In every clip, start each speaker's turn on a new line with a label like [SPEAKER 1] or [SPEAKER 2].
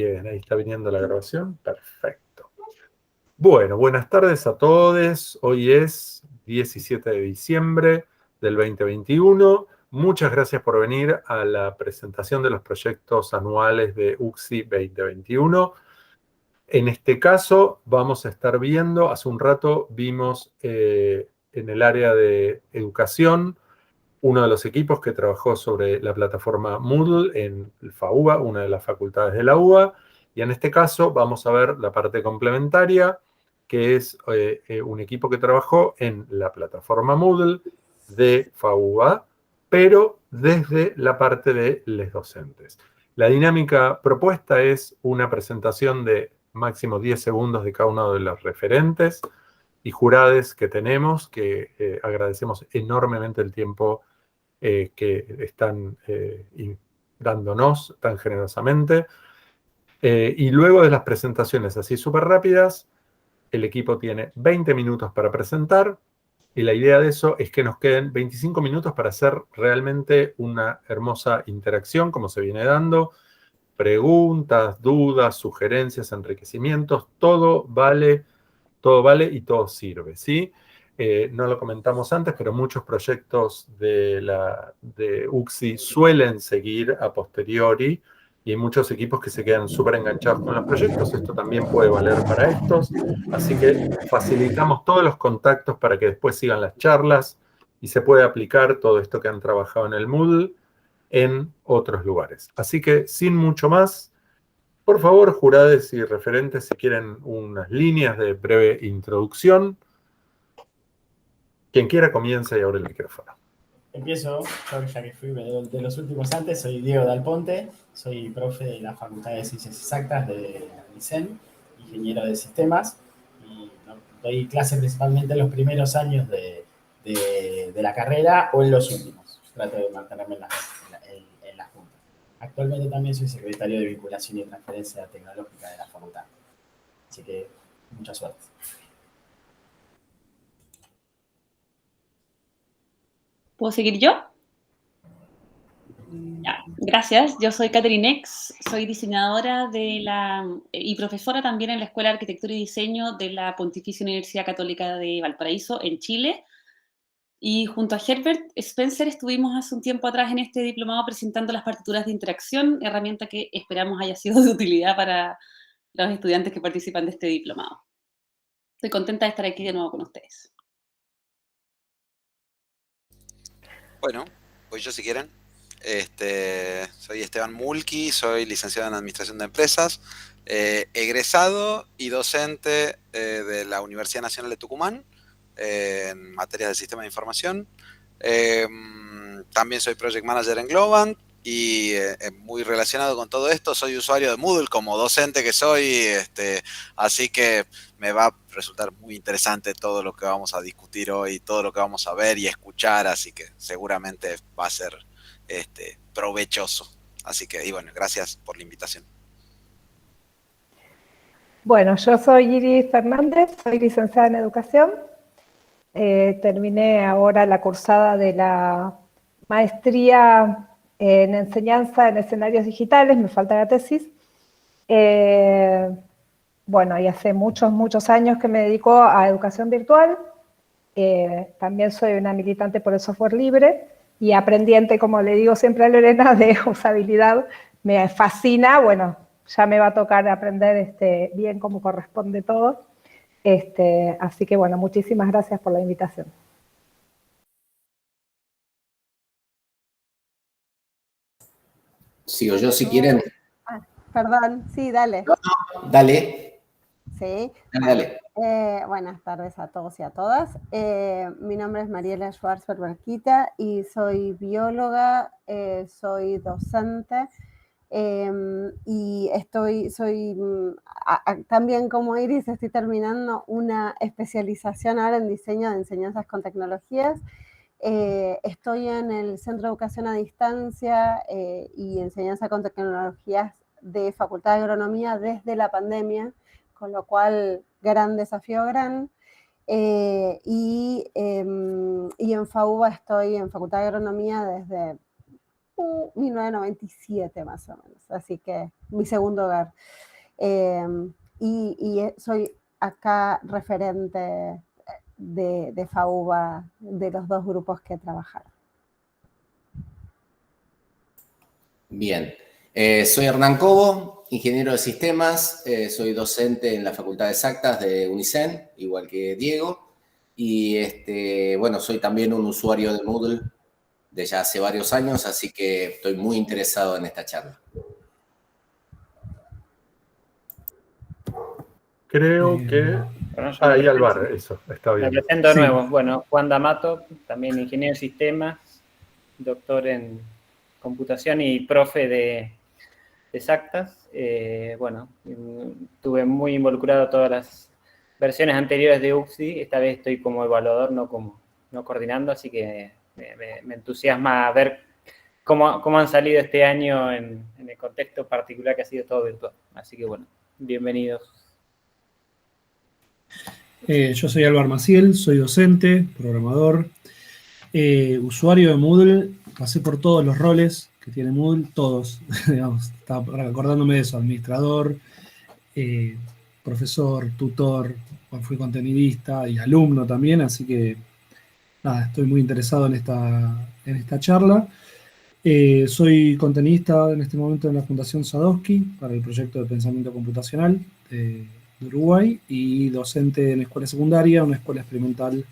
[SPEAKER 1] Bien, ahí está viniendo la grabación. Perfecto. Bueno, buenas tardes a todos. Hoy es 17 de diciembre del 2021. Muchas gracias por venir a la presentación de los proyectos anuales de UCSI 2021. En este caso vamos a estar viendo, hace un rato vimos en el área de educación, uno de los equipos que trabajó sobre la plataforma Moodle en el FAUBA, una de las facultades de la UBA, y en este caso vamos a ver la parte complementaria, que es un equipo que trabajó en la plataforma Moodle de FAUBA, pero desde la parte de los docentes. La dinámica propuesta es una presentación de máximo 10 segundos de cada uno de los referentes y jurades que tenemos, que agradecemos enormemente el tiempo que están dándonos tan generosamente. Y luego de las presentaciones así súper rápidas, el equipo tiene 20 minutos para presentar y la idea de eso es que nos queden 25 minutos para hacer realmente una hermosa interacción como se viene dando. Preguntas, dudas, sugerencias, enriquecimientos, todo vale y todo sirve, ¿sí? No lo comentamos antes, pero muchos proyectos de UCSI suelen seguir a posteriori y hay muchos equipos que se quedan súper enganchados con los proyectos. Esto también puede valer para estos. Así que facilitamos todos los contactos para que después sigan las charlas y se puede aplicar todo esto que han trabajado en el Moodle en otros lugares. Así que sin mucho más, por favor, jurades y referentes, si quieren unas líneas de breve introducción. Quien quiera comienza y abre el micrófono.
[SPEAKER 2] Empiezo, yo ya que fui de los últimos antes, soy Diego Dal Ponte, soy profe de la Facultad de Ciencias Exactas de ISEN, ingeniero de sistemas, y doy clases principalmente en los primeros años de la carrera o en los últimos. Trato de mantenerme en la junta. Actualmente también soy secretario de vinculación y transferencia tecnológica de la facultad. Así que mucha suerte.
[SPEAKER 3] ¿Puedo seguir yo? Ya, gracias. Yo soy Catherine Ex, soy diseñadora y profesora también en la Escuela de Arquitectura y Diseño de la Pontificia Universidad Católica de Valparaíso, en Chile. Y junto a Herbert Spencer estuvimos hace un tiempo atrás en este diplomado presentando las partituras de interacción, herramienta que esperamos haya sido de utilidad para los estudiantes que participan de este diplomado. Estoy contenta de estar aquí de nuevo con ustedes.
[SPEAKER 4] Bueno, pues yo si quieren. Soy Esteban Mulki, soy licenciado en Administración de Empresas, egresado y docente de la Universidad Nacional de Tucumán en materias de Sistema de Información. También soy Project Manager en Globant y muy relacionado con todo esto, soy usuario de Moodle como docente que soy, así que me va a resultar muy interesante todo lo que vamos a discutir hoy, todo lo que vamos a ver y escuchar, así que seguramente va a ser provechoso. Así que, y bueno, gracias por la invitación.
[SPEAKER 5] Bueno, yo soy Iris Fernández, soy licenciada en Educación. Terminé ahora la cursada de la maestría en Enseñanza en Escenarios Digitales, me falta la tesis. Bueno, y hace muchos años que me dedico a educación virtual. También soy una militante por el software libre y aprendiente, como le digo siempre a Lorena, de usabilidad. Me fascina, bueno, ya me va a tocar aprender bien como corresponde todo. Así que bueno, muchísimas gracias por la invitación.
[SPEAKER 6] Sigo yo si quieren.
[SPEAKER 7] Perdón, sí, dale.
[SPEAKER 6] No, dale.
[SPEAKER 7] Sí.
[SPEAKER 6] Dale.
[SPEAKER 7] Buenas tardes a todos y a todas. Mi nombre es Mariela Schwarzberg Barquita y soy bióloga, soy docente y también como Iris estoy terminando una especialización ahora en diseño de enseñanzas con tecnologías. Estoy en el Centro de Educación a Distancia y Enseñanza con Tecnologías de Facultad de Agronomía desde la pandemia, con lo cual gran desafío y en FAUBA estoy en Facultad de Agronomía desde 1997 más o menos, así que mi segundo hogar. Soy acá referente de FAUBA, de los dos grupos que he trabajado.
[SPEAKER 6] Bien, soy Hernán Cobo, ingeniero de sistemas, soy docente en la Facultad de Exactas de UNICEN, igual que Diego, y bueno, soy también un usuario de Moodle de ya hace varios años, así que estoy muy interesado en esta charla.
[SPEAKER 1] Creo que...
[SPEAKER 8] Bueno, yo
[SPEAKER 1] ahí al bar, eso, está bien.
[SPEAKER 8] Me presento de
[SPEAKER 1] Sí.
[SPEAKER 8] nuevo. Bueno, Juan D'Amato, también ingeniero de sistemas, doctor en computación y profe de exactas. Bueno, estuve muy involucrado en todas las versiones anteriores de UXI. Esta vez estoy como evaluador, no coordinando, así que me entusiasma ver cómo han salido este año en el contexto particular que ha sido todo virtual. Así que bueno, bienvenidos.
[SPEAKER 9] Yo soy Álvaro Maciel, soy docente, programador, usuario de Moodle, pasé por todos los roles que tiene Moodle, todos, digamos, estaba acordándome de eso, administrador, profesor, tutor, fui contenidista y alumno también, así que nada, estoy muy interesado en esta charla. Soy contenidista en este momento en la Fundación Sadowski para el proyecto de pensamiento computacional de Uruguay y docente en escuela secundaria, una escuela experimental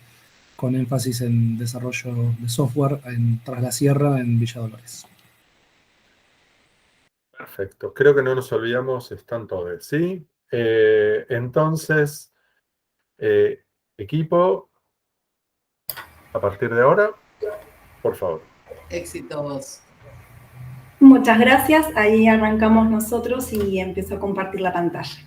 [SPEAKER 9] con énfasis en desarrollo de software Tras la Sierra en Villa Dolores.
[SPEAKER 1] Perfecto, creo que no nos olvidamos, están todos, ¿sí? Entonces, equipo, a partir de ahora, por favor.
[SPEAKER 10] Éxitos. Muchas gracias, ahí arrancamos nosotros y empiezo a compartir la pantalla.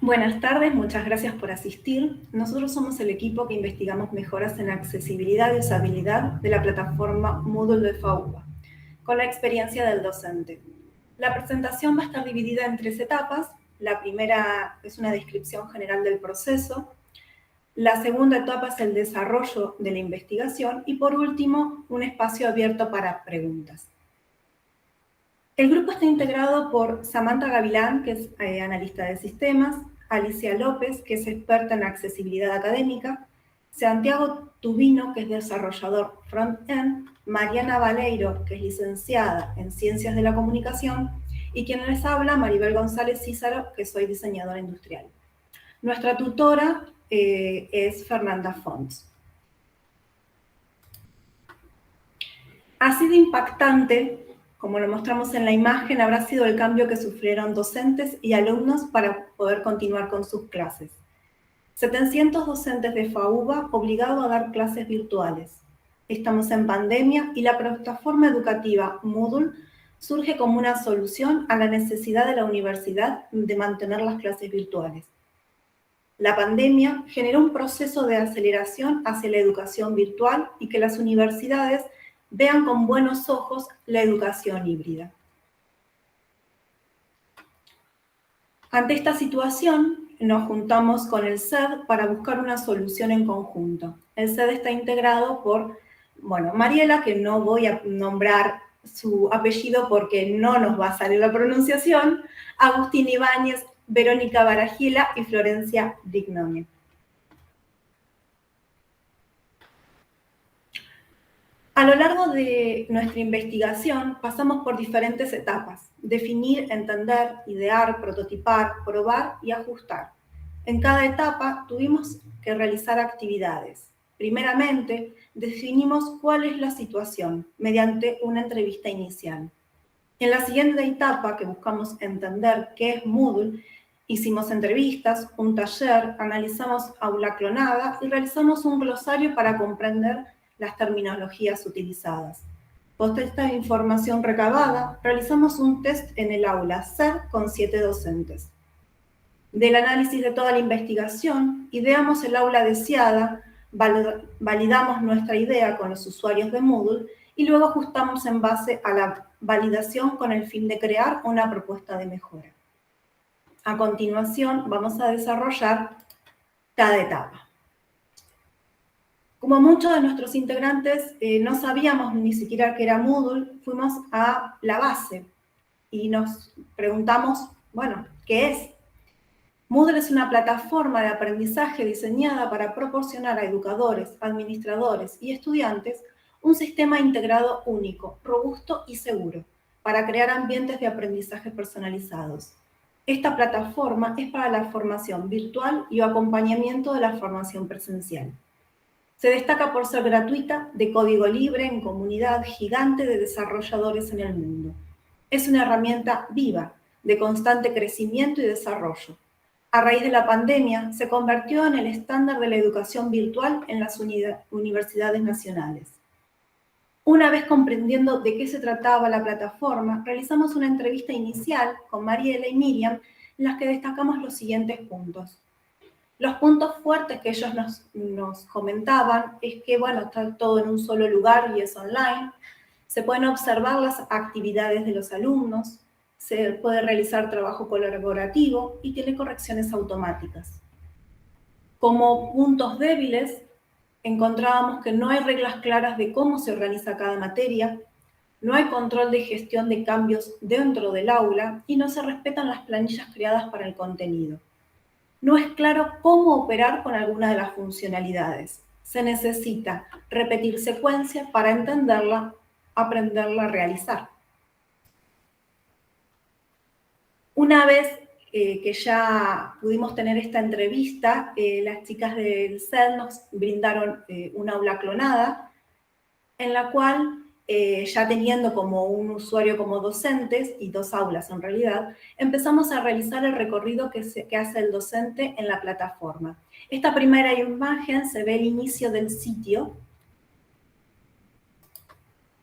[SPEAKER 10] Buenas tardes, muchas gracias por asistir. Nosotros somos el equipo que investigamos mejoras en accesibilidad y usabilidad de la plataforma Moodle de FAUBA, con la experiencia del docente. La presentación va a estar dividida en 3 etapas. La primera es una descripción general del proceso. La segunda etapa es el desarrollo de la investigación. Y por último, un espacio abierto para preguntas. El grupo está integrado por Samantha Gavilán, que es analista de sistemas, Alicia López, que es experta en accesibilidad académica, Santiago Tubino, que es desarrollador front-end, Mariana Valeiro, que es licenciada en Ciencias de la Comunicación, y quien les habla, Maribel González Cízaro, que soy diseñadora industrial. Nuestra tutora es Fernanda Fons. Ha sido impactante, como lo mostramos en la imagen, habrá sido el cambio que sufrieron docentes y alumnos para poder continuar con sus clases. 700 docentes de FAUBA obligados a dar clases virtuales. Estamos en pandemia y la plataforma educativa Moodle surge como una solución a la necesidad de la universidad de mantener las clases virtuales. La pandemia generó un proceso de aceleración hacia la educación virtual y que las universidades vean con buenos ojos la educación híbrida. Ante esta situación, nos juntamos con el CED para buscar una solución en conjunto. El CED está integrado por, Mariela, que no voy a nombrar su apellido porque no nos va a salir la pronunciación, Agustín Ibáñez, Verónica Baragiela y Florencia Brignone. A lo largo de nuestra investigación pasamos por diferentes etapas: definir, entender, idear, prototipar, probar y ajustar. En cada etapa tuvimos que realizar actividades. Primeramente, definimos cuál es la situación mediante una entrevista inicial. En la siguiente etapa, que buscamos entender qué es Moodle, hicimos entrevistas, un taller, analizamos aula clonada y realizamos un glosario para comprender las terminologías utilizadas. Post esta información recabada, realizamos un test en el aula SED con 7 docentes. Del análisis de toda la investigación, ideamos el aula deseada, validamos nuestra idea con los usuarios de Moodle y luego ajustamos en base a la validación con el fin de crear una propuesta de mejora. A continuación, vamos a desarrollar cada etapa. Como muchos de nuestros integrantes no sabíamos ni siquiera qué era Moodle, fuimos a la base y nos preguntamos, bueno, ¿qué es? Moodle es una plataforma de aprendizaje diseñada para proporcionar a educadores, administradores y estudiantes un sistema integrado único, robusto y seguro, para crear ambientes de aprendizaje personalizados. Esta plataforma es para la formación virtual y acompañamiento de la formación presencial. Se destaca por ser gratuita, de código libre, en comunidad gigante de desarrolladores en el mundo. Es una herramienta viva, de constante crecimiento y desarrollo. A raíz de la pandemia, se convirtió en el estándar de la educación virtual en las universidades nacionales. Una vez comprendiendo de qué se trataba la plataforma, realizamos una entrevista inicial con Mariela y Miriam en las que destacamos los siguientes puntos. Los puntos fuertes que ellos nos comentaban es que, bueno, está todo en un solo lugar y es online. Se pueden observar las actividades de los alumnos, se puede realizar trabajo colaborativo y tiene correcciones automáticas. Como puntos débiles, encontrábamos que no hay reglas claras de cómo se organiza cada materia, no hay control de gestión de cambios dentro del aula y no se respetan las planillas creadas para el contenido. No es claro cómo operar con alguna de las funcionalidades. Se necesita repetir secuencia para entenderla, aprenderla a realizar. Una vez que ya pudimos tener esta entrevista, las chicas del SED nos brindaron un aula clonada, en la cual, ya teniendo como un usuario como docentes, y 2 aulas en realidad, empezamos a realizar el recorrido que hace el docente en la plataforma. Esta primera imagen se ve el inicio del sitio,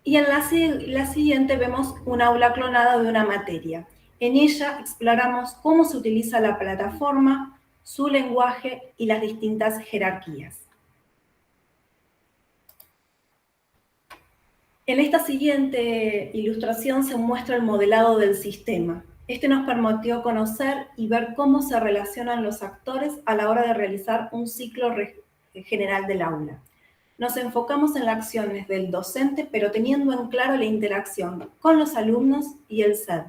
[SPEAKER 10] y en la siguiente vemos un aula clonada de una materia. En ella exploramos cómo se utiliza la plataforma, su lenguaje y las distintas jerarquías. En esta siguiente ilustración se muestra el modelado del sistema. Este nos permitió conocer y ver cómo se relacionan los actores a la hora de realizar un ciclo general del aula. Nos enfocamos en las acciones del docente, pero teniendo en claro la interacción con los alumnos y el SED.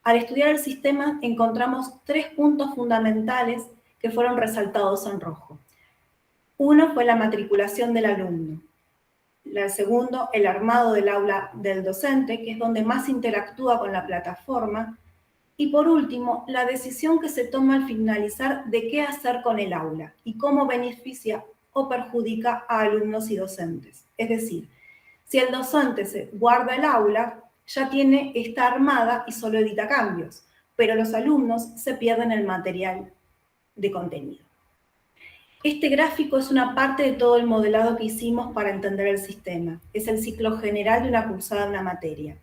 [SPEAKER 10] Al estudiar el sistema encontramos 3 puntos fundamentales que fueron resaltados en rojo. Uno fue la matriculación del alumno. El segundo, el armado del aula del docente, que es donde más interactúa con la plataforma. Y por último, la decisión que se toma al finalizar de qué hacer con el aula y cómo beneficia o perjudica a alumnos y docentes. Es decir, si el docente se guarda el aula, ya está armada y solo edita cambios, pero los alumnos se pierden el material de contenido. Este gráfico es una parte de todo el modelado que hicimos para entender el sistema. Es el ciclo general de una cursada de una materia.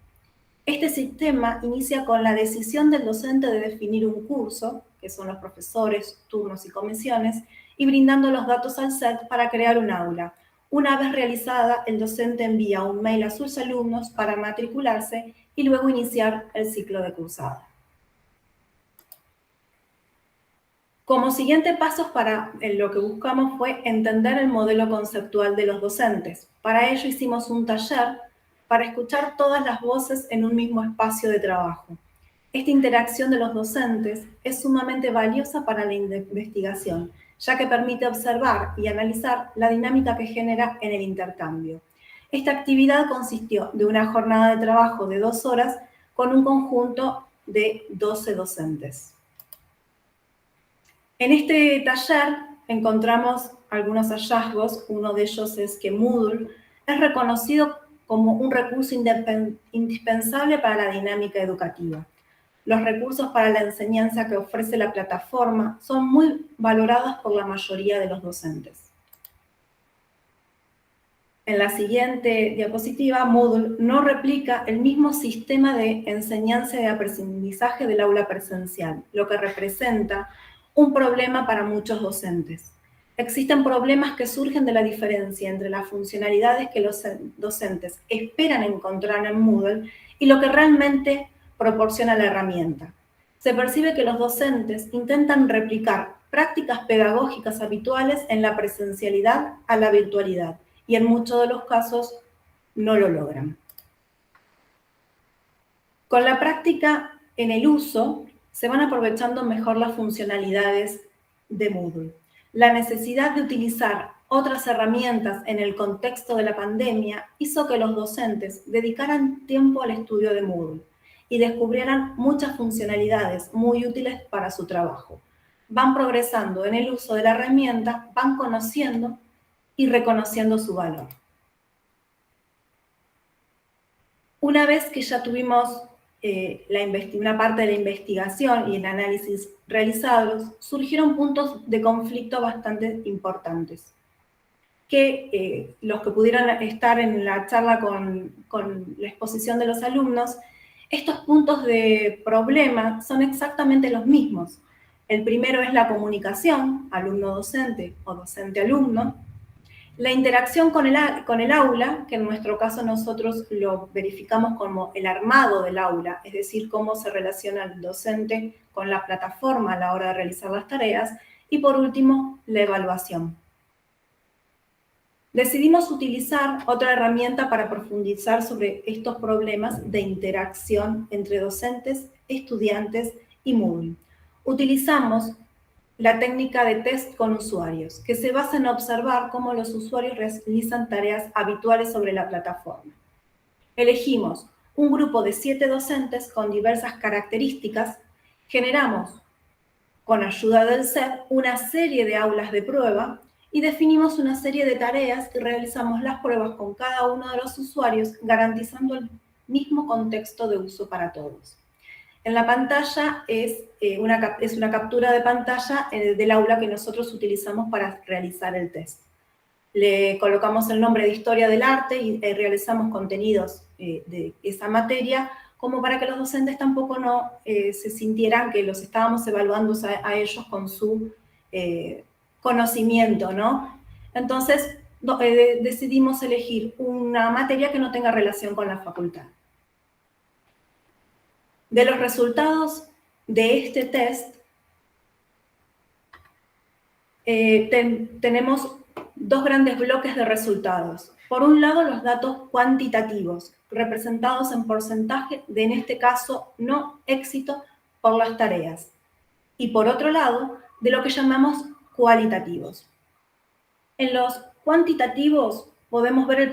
[SPEAKER 10] Este sistema inicia con la decisión del docente de definir un curso, que son los profesores, turnos y comisiones, y brindando los datos al SED para crear un aula. Una vez realizada, el docente envía un mail a sus alumnos para matricularse y luego iniciar el ciclo de cursada. Como siguiente pasos para lo que buscamos fue entender el modelo conceptual de los docentes. Para ello hicimos un taller para escuchar todas las voces en un mismo espacio de trabajo. Esta interacción de los docentes es sumamente valiosa para la investigación, ya que permite observar y analizar la dinámica que genera en el intercambio. Esta actividad consistió de una jornada de trabajo de 2 horas con un conjunto de 12 docentes. En este taller encontramos algunos hallazgos. Uno de ellos es que Moodle es reconocido como un recurso indispensable para la dinámica educativa. Los recursos para la enseñanza que ofrece la plataforma son muy valorados por la mayoría de los docentes. En la siguiente diapositiva, Moodle no replica el mismo sistema de enseñanza y aprendizaje del aula presencial, lo que representa un problema para muchos docentes. Existen problemas que surgen de la diferencia entre las funcionalidades que los docentes esperan encontrar en Moodle y lo que realmente proporciona la herramienta. Se percibe que los docentes intentan replicar prácticas pedagógicas habituales en la presencialidad a la virtualidad, y en muchos de los casos no lo logran. Con la práctica en el uso, se van aprovechando mejor las funcionalidades de Moodle. La necesidad de utilizar otras herramientas en el contexto de la pandemia hizo que los docentes dedicaran tiempo al estudio de Moodle y descubrieran muchas funcionalidades muy útiles para su trabajo. Van progresando en el uso de la herramienta, van conociendo y reconociendo su valor. Una vez que ya tuvimos una parte de la investigación y el análisis realizados, surgieron puntos de conflicto bastante importantes, que los que pudieron estar en la charla con la exposición de los alumnos, estos puntos de problema son exactamente los mismos. El primero es la comunicación, alumno-docente o docente-alumno. La interacción con el aula, que en nuestro caso nosotros lo verificamos como el armado del aula, es decir, cómo se relaciona el docente con la plataforma a la hora de realizar las tareas. Y por último, la evaluación. Decidimos utilizar otra herramienta para profundizar sobre estos problemas de interacción entre docentes, estudiantes y Moodle. Utilizamos la técnica de test con usuarios, que se basa en observar cómo los usuarios realizan tareas habituales sobre la plataforma. Elegimos un grupo de 7 docentes con diversas características, generamos, con ayuda del CEP, una serie de aulas de prueba y definimos una serie de tareas y realizamos las pruebas con cada uno de los usuarios, garantizando el mismo contexto de uso para todos. En la pantalla es una captura de pantalla del aula que nosotros utilizamos para realizar el test. Le colocamos el nombre de Historia del Arte y realizamos contenidos de esa materia, como para que los docentes tampoco no se sintieran que los estábamos evaluando a ellos con su conocimiento, ¿no? Entonces decidimos elegir una materia que no tenga relación con la facultad. De los resultados de este test, tenemos dos grandes bloques de resultados. Por un lado, los datos cuantitativos, representados en porcentaje de, en este caso, no éxito por las tareas. Y por otro lado, de lo que llamamos cualitativos. En los cuantitativos podemos ver el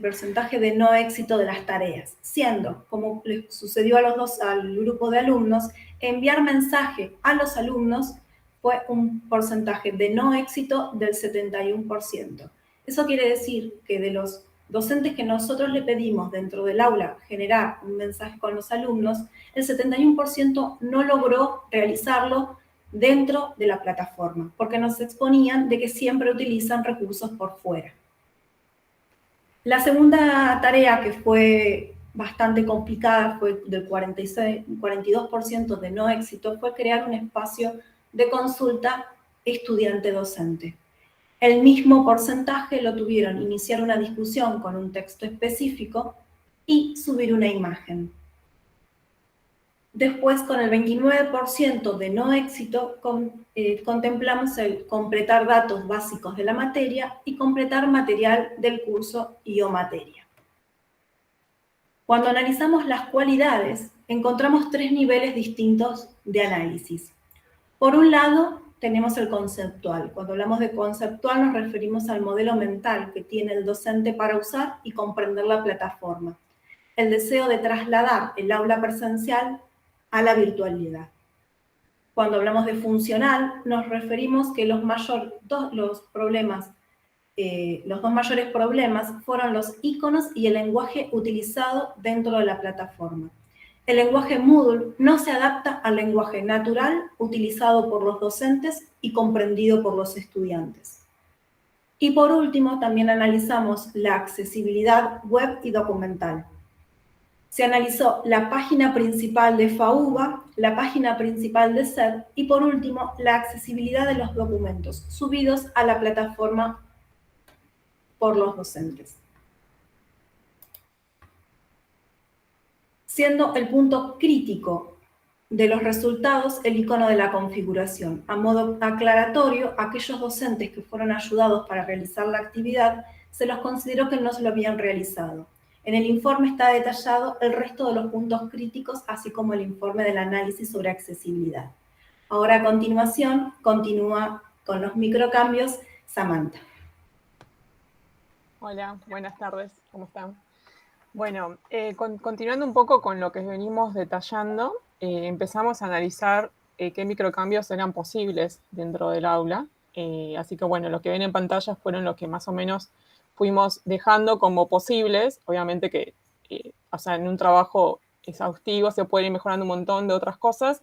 [SPEAKER 10] porcentaje de no éxito de las tareas, siendo, como les sucedió al grupo de alumnos, enviar mensaje a los alumnos fue un porcentaje de no éxito del 71%. Eso quiere decir que de los docentes que nosotros le pedimos dentro del aula generar un mensaje con los alumnos, el 71% no logró realizarlo dentro de la plataforma, porque nos exponían de que siempre utilizan recursos por fuera. La segunda tarea, que fue bastante complicada, fue del 42% de no éxito, fue crear un espacio de consulta estudiante-docente. El mismo porcentaje lo tuvieron iniciar una discusión con un texto específico y subir una imagen. Después, con el 29% de no éxito, contemplamos el completar datos básicos de la materia y completar material del curso y o materia. Cuando analizamos las cualidades, encontramos 3 niveles distintos de análisis. Por un lado, tenemos el conceptual. Cuando hablamos de conceptual, nos referimos al modelo mental que tiene el docente para usar y comprender la plataforma. El deseo de trasladar el aula presencial a la virtualidad. Cuando hablamos de funcional, nos referimos que los dos mayores problemas fueron los iconos y el lenguaje utilizado dentro de la plataforma. El lenguaje Moodle no se adapta al lenguaje natural utilizado por los docentes y comprendido por los estudiantes. Y por último, también analizamos la accesibilidad web y documental. Se analizó la página principal de FAUBA, la página principal de SED y por último, la accesibilidad de los documentos subidos a la plataforma por los docentes. Siendo el punto crítico de los resultados el icono de la configuración. A modo aclaratorio, aquellos docentes que fueron ayudados para realizar la actividad, se los consideró que no se lo habían realizado. En el informe está detallado el resto de los puntos críticos, así como el informe del análisis sobre accesibilidad. Ahora, a continuación, continúa con los microcambios Samantha.
[SPEAKER 11] Hola, buenas tardes, ¿cómo están? Bueno, continuando un poco con lo que venimos detallando, empezamos a analizar qué microcambios eran posibles dentro del aula. Así que bueno, lo que ven en pantalla fueron los que más o menos fuimos dejando como posibles. Obviamente que, o sea, en un trabajo exhaustivo se puede ir mejorando un montón de otras cosas,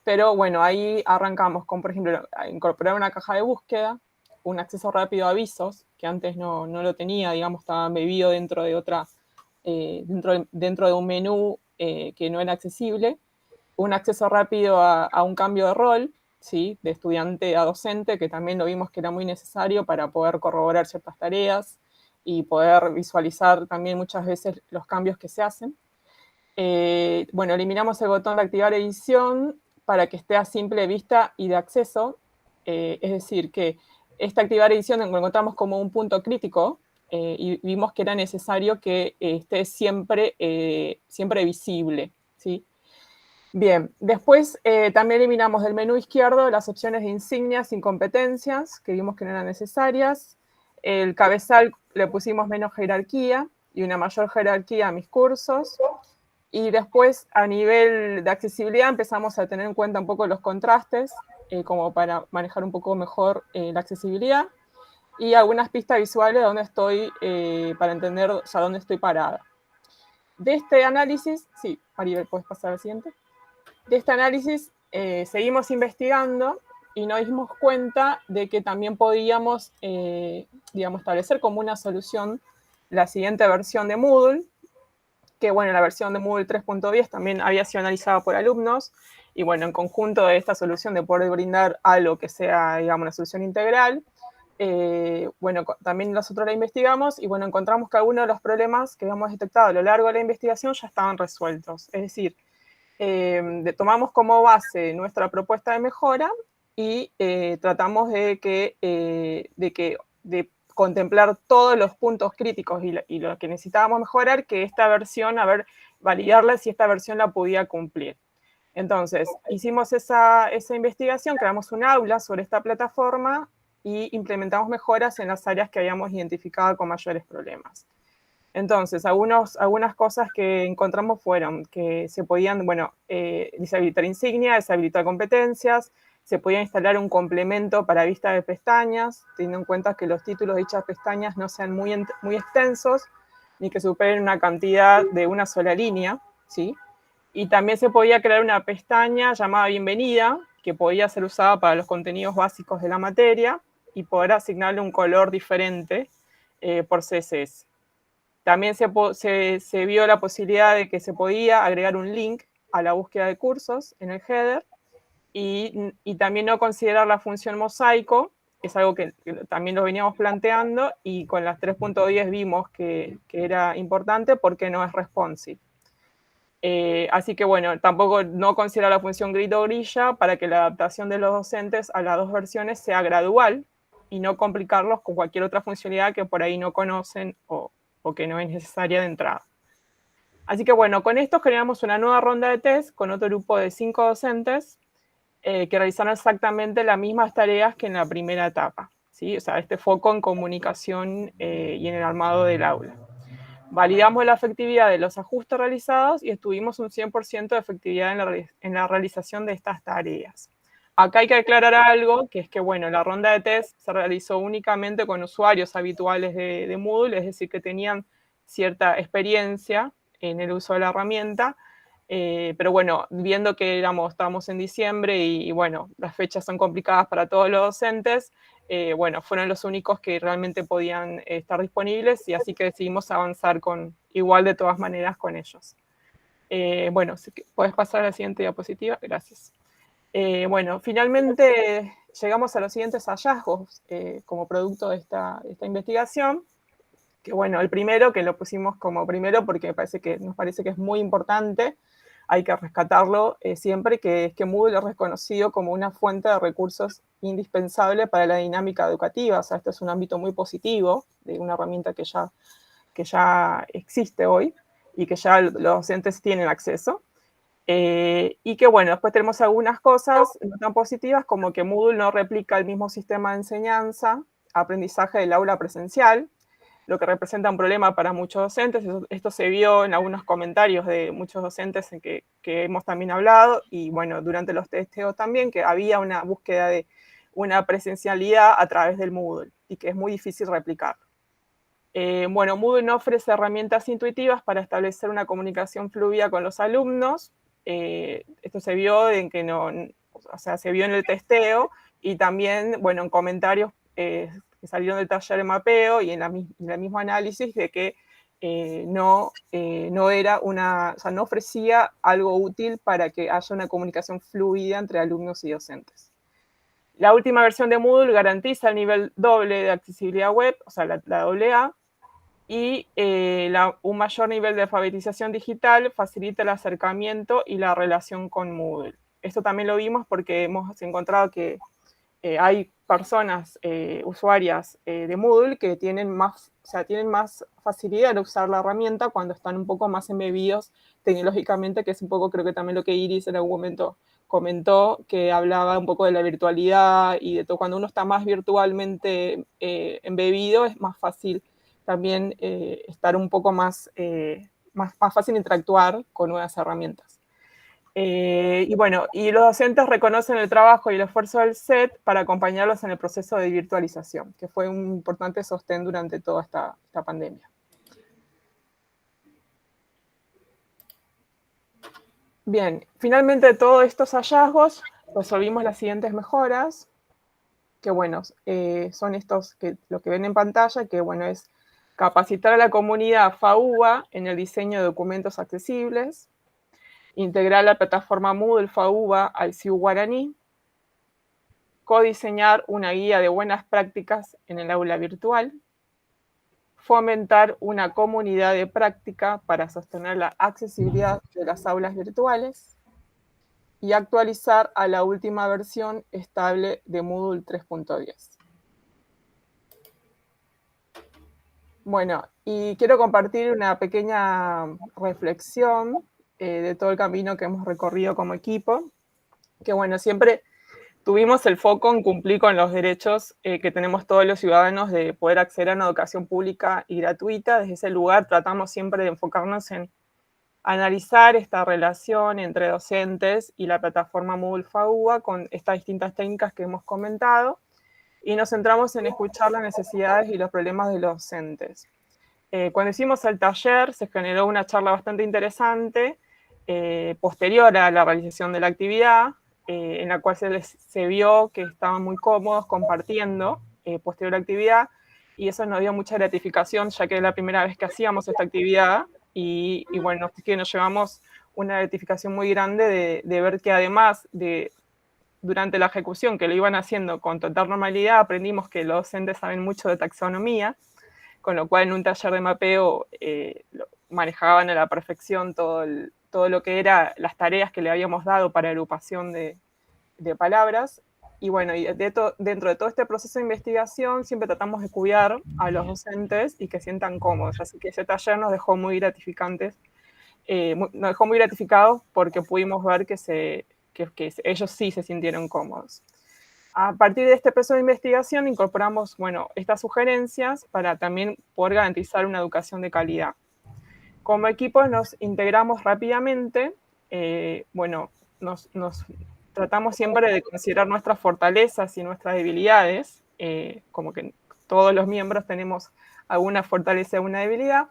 [SPEAKER 11] pero bueno, ahí arrancamos con, por ejemplo, incorporar una caja de búsqueda, un acceso rápido a avisos, que antes no lo tenía, digamos, estaba embebido dentro de otra, dentro de un menú que no era accesible, un acceso rápido a un cambio de rol, ¿sí? De estudiante a docente, que también lo vimos que era muy necesario para poder corroborar ciertas tareas y poder visualizar también muchas veces los cambios que se hacen. Bueno, eliminamos el botón de activar edición para que esté a simple vista y de acceso, es decir, que esta activar edición lo encontramos como un punto crítico y vimos que era necesario que esté siempre, siempre visible, ¿sí? Bien, después también eliminamos del menú izquierdo las opciones de insignias sin competencias, que vimos que no eran necesarias. El cabezal le pusimos menos jerarquía y una mayor jerarquía a mis cursos. Y después, a nivel de accesibilidad, empezamos a tener en cuenta un poco los contrastes, como para manejar un poco mejor la accesibilidad. Y algunas pistas visuales de dónde estoy, para entender, o sea, dónde estoy parada. De este análisis, sí, Maribel, ¿puedes pasar al siguiente? De este análisis seguimos investigando y nos dimos cuenta de que también podíamos, digamos, establecer como una solución la siguiente versión de Moodle, que bueno, la versión de Moodle 3.10 también había sido analizada por alumnos, y bueno, en conjunto de esta solución de poder brindar algo que sea, digamos, una solución integral, bueno, también nosotros la investigamos y bueno, encontramos que algunos de los problemas que habíamos detectado a lo largo de la investigación ya estaban resueltos. Es decir, tomamos como base nuestra propuesta de mejora y tratamos de contemplar todos los puntos críticos y lo que necesitábamos mejorar, que esta versión, a ver, validarla si esta versión la podía cumplir. Entonces, hicimos esa investigación, creamos un aula sobre esta plataforma y implementamos mejoras en las áreas que habíamos identificado con mayores problemas. Entonces, algunas cosas que encontramos fueron que se podían, bueno, deshabilitar insignia, deshabilitar competencias, se podía instalar un complemento para vista de pestañas, teniendo en cuenta que los títulos de dichas pestañas no sean muy extensos, ni que superen una cantidad de una sola línea, ¿sí? Y también se podía crear una pestaña llamada Bienvenida, que podía ser usada para los contenidos básicos de la materia y poder asignarle un color diferente por CSS. También se vio la posibilidad de que se podía agregar un link a la búsqueda de cursos en el header y también no considerar la función mosaico, es algo que también lo veníamos planteando y con las 3.10 vimos que era importante porque no es responsive. Así que bueno, tampoco no considerar la función grid o grilla para que la adaptación de los docentes a las dos versiones sea gradual y no complicarlos con cualquier otra funcionalidad que por ahí no conocen o que no es necesaria de entrada. Así que bueno, con esto generamos una nueva ronda de test con otro grupo de 5 docentes que realizaron exactamente las mismas tareas que en la primera etapa, ¿sí? O sea, este foco en comunicación y en el armado del aula. Validamos la efectividad de los ajustes realizados y estuvimos un 100% de efectividad en la realización de estas tareas. Acá hay que aclarar algo, que es que, bueno, la ronda de test se realizó únicamente con usuarios habituales de Moodle, es decir, que tenían cierta experiencia en el uso de la herramienta, pero bueno, viendo que estábamos en diciembre y bueno, las fechas son complicadas para todos los docentes, bueno, fueron los únicos que realmente podían estar disponibles y así que decidimos avanzar igual de todas maneras con ellos. Bueno, si puedes pasar a la siguiente diapositiva, gracias. Bueno, finalmente llegamos a los siguientes hallazgos como producto de esta investigación, que bueno, el primero, que lo pusimos como primero porque nos parece que es muy importante, hay que rescatarlo siempre, que es que Moodle es reconocido como una fuente de recursos indispensable para la dinámica educativa. O sea, esto es un ámbito muy positivo de una herramienta que ya existe hoy y que ya los docentes tienen acceso. Y que bueno, después tenemos algunas cosas no tan positivas, como que Moodle no replica el mismo sistema de enseñanza, aprendizaje del aula presencial, lo que representa un problema para muchos docentes. Esto se vio en algunos comentarios de muchos docentes en que hemos también hablado, y bueno, durante los testeos también, que había una búsqueda de una presencialidad a través del Moodle, y que es muy difícil replicar. Bueno, Moodle no ofrece herramientas intuitivas para establecer una comunicación fluida con los alumnos. Esto se vio se vio en el testeo, y también, bueno, en comentarios que salieron del taller de mapeo y en el mismo análisis de que no ofrecía algo útil para que haya una comunicación fluida entre alumnos y docentes. La última versión de Moodle garantiza el nivel doble de accesibilidad web, o sea, la AA, y un mayor nivel de alfabetización digital facilita el acercamiento y la relación con Moodle. Esto también lo vimos porque hemos encontrado que hay personas, usuarias de Moodle, que tienen más facilidad en usar la herramienta cuando están un poco más embebidos tecnológicamente, que es un poco, creo que también lo que Iris en algún momento comentó, que hablaba un poco de la virtualidad y de todo. Cuando uno está más virtualmente embebido, es más fácil también estar un poco más fácil interactuar con nuevas herramientas. Y bueno, y los docentes reconocen el trabajo y el esfuerzo del SET para acompañarlos en el proceso de virtualización, que fue un importante sostén durante toda esta pandemia. Bien, finalmente de todos estos hallazgos resolvimos las siguientes mejoras, que bueno, son lo que ven en pantalla, que bueno, es capacitar a la comunidad FAUBA en el diseño de documentos accesibles, integrar la plataforma Moodle FAUBA al CIU Guaraní, codiseñar una guía de buenas prácticas en el aula virtual, fomentar una comunidad de práctica para sostener la accesibilidad de las aulas virtuales y actualizar a la última versión estable de Moodle 3.10. Bueno, y quiero compartir una pequeña reflexión de todo el camino que hemos recorrido como equipo, que bueno, siempre tuvimos el foco en cumplir con los derechos que tenemos todos los ciudadanos de poder acceder a una educación pública y gratuita. Desde ese lugar tratamos siempre de enfocarnos en analizar esta relación entre docentes y la plataforma Moodle FAUBA con estas distintas técnicas que hemos comentado, y nos centramos en escuchar las necesidades y los problemas de los docentes. Cuando hicimos el taller se generó una charla bastante interesante posterior a la realización de la actividad, en la cual se vio que estaban muy cómodos compartiendo posterior a la actividad, y eso nos dio mucha gratificación, ya que es la primera vez que hacíamos esta actividad, y bueno, que nos llevamos una gratificación muy grande de ver que además durante la ejecución, que lo iban haciendo con total normalidad, aprendimos que los docentes saben mucho de taxonomía, con lo cual en un taller de mapeo manejaban a la perfección todo lo que eran las tareas que le habíamos dado para agrupación de palabras. Y bueno, y dentro de todo este proceso de investigación siempre tratamos de cuidar a los docentes y que sientan cómodos. Así que ese taller nos dejó muy gratificantes, nos dejó muy gratificados porque pudimos ver que ellos sí se sintieron cómodos. A partir de este proceso de investigación incorporamos, bueno, estas sugerencias para también poder garantizar una educación de calidad. Como equipo nos integramos rápidamente, bueno, nos tratamos siempre de considerar nuestras fortalezas y nuestras debilidades, como que todos los miembros tenemos alguna fortaleza y alguna debilidad,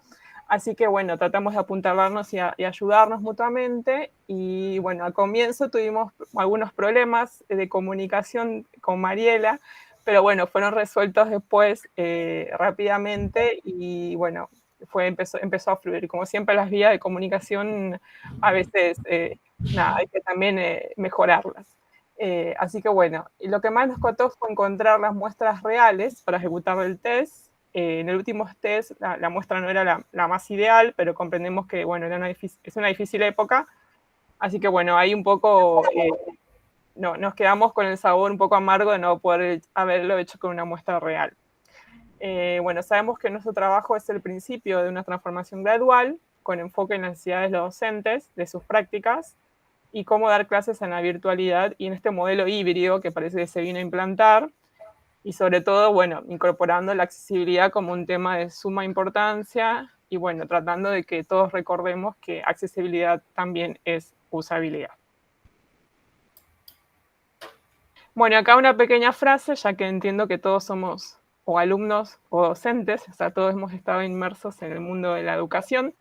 [SPEAKER 11] así que bueno, tratamos de apuntalarnos y ayudarnos mutuamente, y bueno, al comienzo tuvimos algunos problemas de comunicación con Mariela, pero bueno, fueron resueltos después rápidamente y bueno, empezó a fluir. Como siempre, las vías de comunicación a veces, hay que también mejorarlas. Así que bueno, y lo que más nos costó fue encontrar las muestras reales para ejecutar el test. En el último test la muestra no era la más ideal, pero comprendemos que bueno, es una difícil época. Así que bueno, ahí un poco nos quedamos con el sabor un poco amargo de no poder haberlo hecho con una muestra real. Bueno, sabemos que nuestro trabajo es el principio de una transformación gradual con enfoque en las necesidades de los docentes, de sus prácticas, y cómo dar clases en la virtualidad y en este modelo híbrido que parece que se vino a implantar, y sobre todo, bueno, incorporando la accesibilidad como un tema de suma importancia y, bueno, tratando de que todos recordemos que accesibilidad también es usabilidad. Bueno, acá una pequeña frase, ya que entiendo que todos somos o alumnos o docentes, o sea, todos hemos estado inmersos en el mundo de la educación.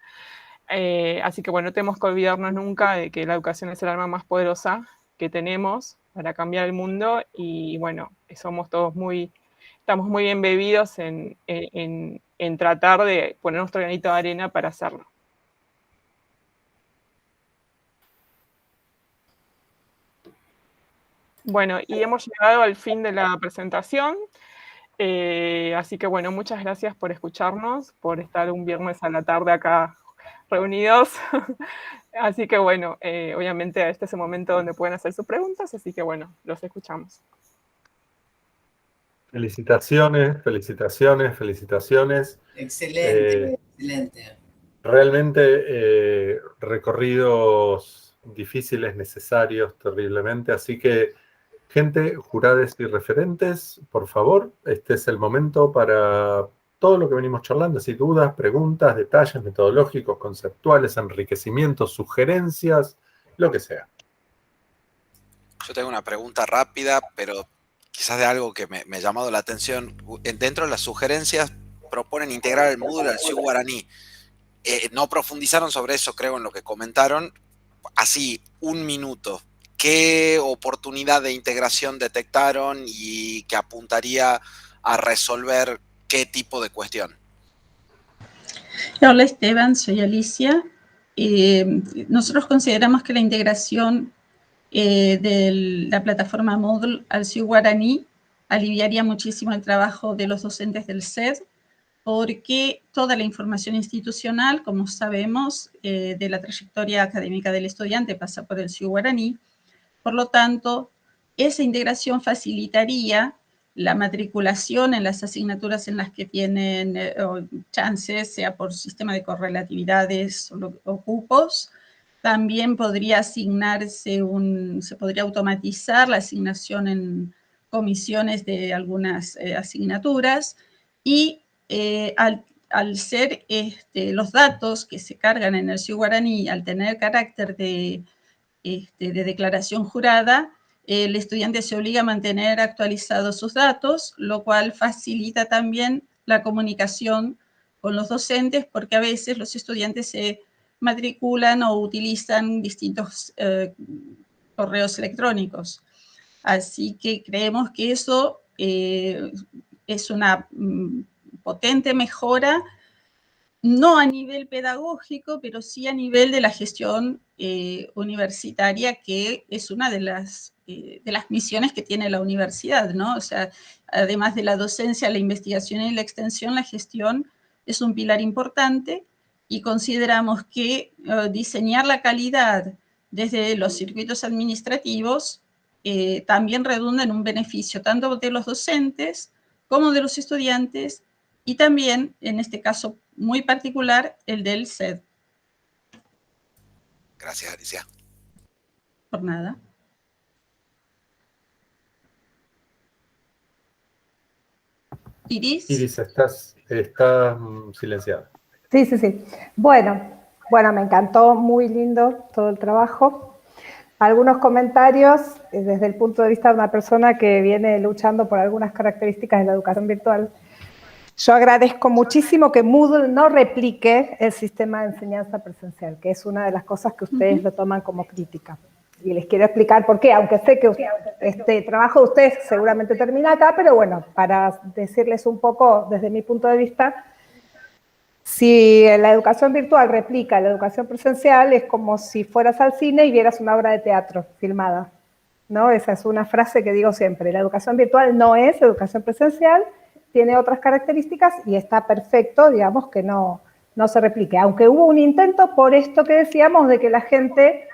[SPEAKER 11] Así que bueno, no tenemos que olvidarnos nunca de que la educación es el arma más poderosa que tenemos para cambiar el mundo y bueno, estamos muy embebidos en tratar de poner nuestro granito de arena para hacerlo. Bueno, y hemos llegado al fin de la presentación. Así que bueno, muchas gracias por escucharnos, por estar un viernes a la tarde acá reunidos. Así que bueno, obviamente este es el momento donde pueden hacer sus preguntas, así que bueno, los escuchamos.
[SPEAKER 1] Felicitaciones, felicitaciones, felicitaciones.
[SPEAKER 6] Excelente, excelente.
[SPEAKER 1] Realmente recorridos difíciles, necesarios, terriblemente. Así que, gente, jurades y referentes, por favor, este es el momento para todo lo que venimos charlando, así dudas, preguntas, detalles metodológicos, conceptuales, enriquecimientos, sugerencias, lo que sea.
[SPEAKER 4] Yo tengo una pregunta rápida, pero quizás de algo que me ha llamado la atención. Dentro de las sugerencias proponen integrar el módulo al Sioux Guaraní. No profundizaron sobre eso, creo, en lo que comentaron. Así, un minuto. ¿Qué oportunidad de integración detectaron y que apuntaría a resolver qué tipo de cuestión?
[SPEAKER 12] Hola Esteban, soy Alicia. Nosotros consideramos que la integración de la plataforma Moodle al Sioux Guaraní aliviaría muchísimo el trabajo de los docentes del SED, porque toda la información institucional, como sabemos, de la trayectoria académica del estudiante pasa por el Sioux Guaraní. Por lo tanto, esa integración facilitaría la matriculación en las asignaturas en las que tienen chances, sea por sistema de correlatividades o cupos. También podría asignarse se podría automatizar la asignación en comisiones de algunas asignaturas y al ser los datos que se cargan en el Sioux Guaraní, al tener carácter de declaración jurada, el estudiante se obliga a mantener actualizados sus datos, lo cual facilita también la comunicación con los docentes, porque a veces los estudiantes se matriculan o utilizan distintos correos electrónicos. Así que creemos que eso es una potente mejora, no a nivel pedagógico, pero sí a nivel de la gestión universitaria, que es una de las misiones que tiene la universidad, ¿no? O sea, además de la docencia, la investigación y la extensión, la gestión es un pilar importante y consideramos que diseñar la calidad desde los circuitos administrativos también redunda en un beneficio tanto de los docentes como de los estudiantes y también, en este caso muy particular, el del SED.
[SPEAKER 4] Gracias, Alicia.
[SPEAKER 12] Por nada. Iris.
[SPEAKER 1] Iris, estás silenciada.
[SPEAKER 5] Sí. Bueno, me encantó, muy lindo todo el trabajo. Algunos comentarios desde el punto de vista de una persona que viene luchando por algunas características de la educación virtual. Yo agradezco muchísimo que Moodle no replique el sistema de enseñanza presencial, que es una de las cosas que ustedes lo toman como crítica. y les quiero explicar por qué, aunque sé que este trabajo de ustedes seguramente termina acá, pero bueno, para decirles un poco desde mi punto de vista, si la educación virtual replica la educación presencial, es como si fueras al cine y vieras una obra de teatro filmada, ¿no? Esa es una frase que digo siempre. La educación virtual no es educación presencial, tiene otras características y está perfecto, digamos, que no se replique. Aunque hubo un intento por esto que decíamos de que la gente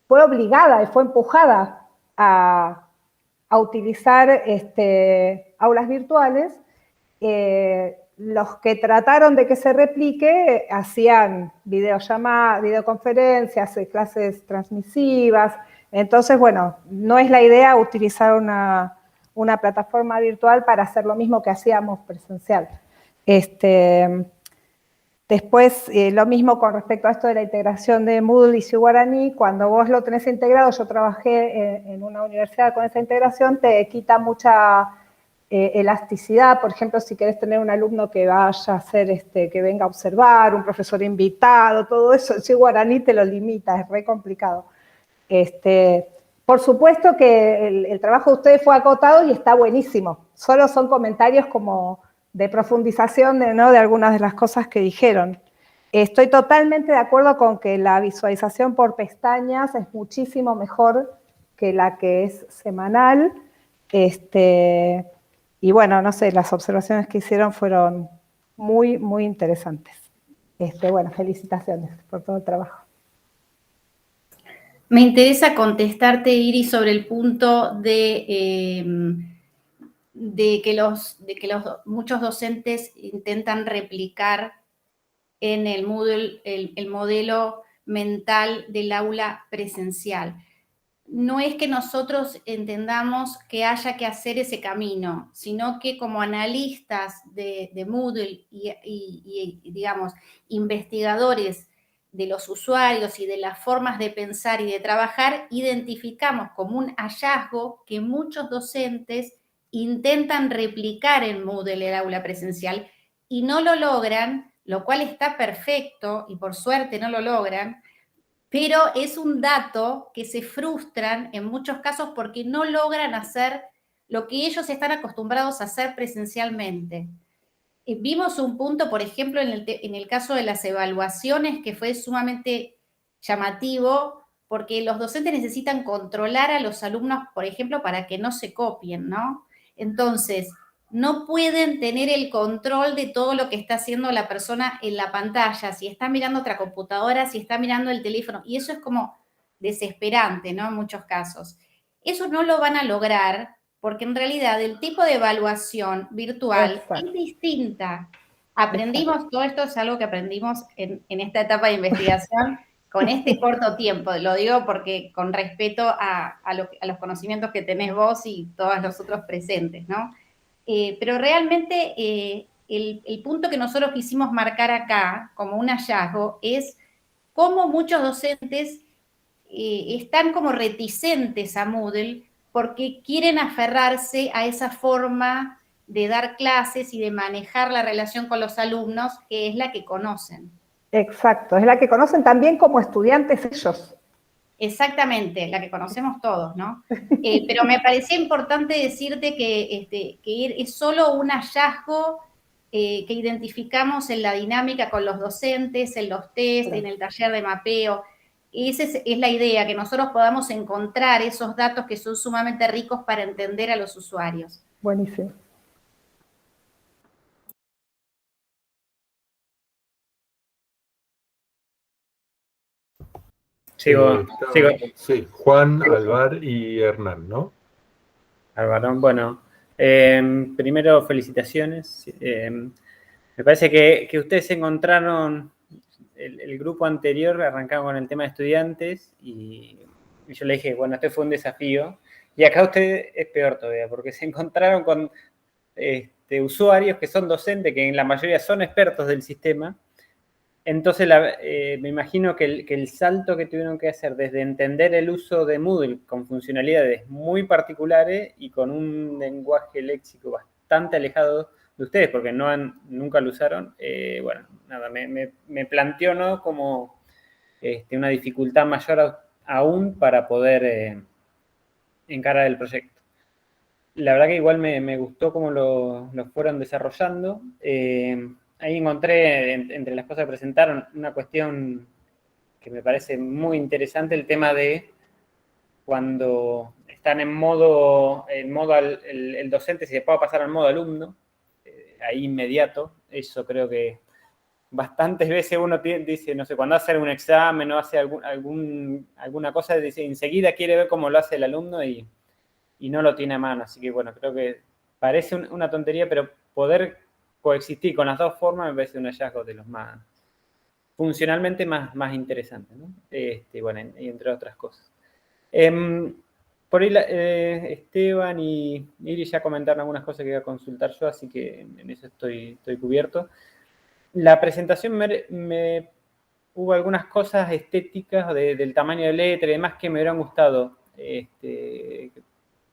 [SPEAKER 5] fue obligada y fue empujada a utilizar aulas virtuales, los que trataron de que se replique hacían videollamadas, videoconferencias, clases transmisivas. Entonces, bueno, no es la idea utilizar una plataforma virtual para hacer lo mismo que hacíamos presencial. Después, lo mismo con respecto a esto de la integración de Moodle y Ciuguaraní, cuando vos lo tenés integrado, yo trabajé en una universidad con esa integración, te quita mucha elasticidad. Por ejemplo, si querés tener un alumno que vaya a hacer, que venga a observar, un profesor invitado, todo eso, el Ciuguaraní te lo limita, es re complicado. Por supuesto que el trabajo de ustedes fue acotado y está buenísimo. Solo son comentarios como de profundización de algunas de las cosas que dijeron. Estoy totalmente de acuerdo con que la visualización por pestañas es muchísimo mejor que la que es semanal. Y bueno, no sé, las observaciones que hicieron fueron muy, muy interesantes. Bueno, felicitaciones por todo el trabajo.
[SPEAKER 13] Me interesa contestarte, Iris, sobre el punto de que muchos docentes intentan replicar en el Moodle el modelo mental del aula presencial. No es que nosotros entendamos que haya que hacer ese camino, sino que como analistas de Moodle y, digamos, investigadores de los usuarios y de las formas de pensar y de trabajar, identificamos como un hallazgo que muchos docentes intentan replicar en Moodle el aula presencial y no lo logran, lo cual está perfecto y por suerte no lo logran, pero es un dato que se frustran en muchos casos porque no logran hacer lo que ellos están acostumbrados a hacer presencialmente. Vimos un punto, por ejemplo, en el caso de las evaluaciones, que fue sumamente llamativo, porque los docentes necesitan controlar a los alumnos, por ejemplo, para que no se copien, ¿no? Entonces, no pueden tener el control de todo lo que está haciendo la persona en la pantalla, si está mirando otra computadora, si está mirando el teléfono, y eso es como desesperante, ¿no? En muchos casos. Eso no lo van a lograr porque en realidad el tipo de evaluación virtual es distinta. Aprendimos, todo esto es algo que aprendimos en esta etapa de investigación con este corto tiempo. Lo digo porque con respeto a los conocimientos que tenés vos y todos los otros presentes, ¿no? Pero realmente el punto que nosotros quisimos marcar acá como un hallazgo es cómo muchos docentes están como reticentes a Moodle porque quieren aferrarse a esa forma de dar clases y de manejar la relación con los alumnos, que es la que conocen.
[SPEAKER 5] Exacto, es la que conocen también como estudiantes ellos.
[SPEAKER 13] Exactamente, la que conocemos todos, ¿no? Pero me parecía importante decirte que es solo un hallazgo que identificamos en la dinámica con los docentes, en los test, en el taller de mapeo. Esa es la idea, que nosotros podamos encontrar esos datos que son sumamente ricos para entender a los usuarios.
[SPEAKER 5] Buenísimo.
[SPEAKER 8] Sigo.
[SPEAKER 1] Sí, Juan, Alvar y Hernán, ¿no?
[SPEAKER 8] Álvaro, bueno, primero felicitaciones. Me parece que ustedes encontraron, el grupo anterior arrancaba con el tema de estudiantes y yo le dije, bueno, este fue un desafío. Y acá usted es peor todavía, porque se encontraron con usuarios que son docentes, que en la mayoría son expertos del sistema. Entonces, me imagino que el salto que tuvieron que hacer desde entender el uso de Moodle con funcionalidades muy particulares y con un lenguaje léxico bastante alejado de ustedes, porque nunca lo usaron, bueno, nada, me planteó, ¿no?, como una dificultad mayor aún para poder encarar el proyecto. La verdad que igual me gustó cómo lo fueron desarrollando. Ahí encontré, entre las cosas que presentaron, una cuestión que me parece muy interesante, el tema de cuando están en modo el docente, si se puede pasar al modo alumno, ahí inmediato. Eso creo que bastantes veces uno dice, no sé, cuando hace algún examen o hace alguna cosa, dice, enseguida quiere ver cómo lo hace el alumno y no lo tiene a mano. Así que bueno, creo que parece una tontería, pero poder coexistir con las dos formas me parece un hallazgo de los más, funcionalmente más interesantes, ¿no? Bueno, y entre otras cosas. Por ahí Esteban y Iris ya comentaron algunas cosas que iba a consultar yo, así que en eso estoy cubierto. La presentación hubo algunas cosas estéticas del tamaño de letra y demás que me hubieran gustado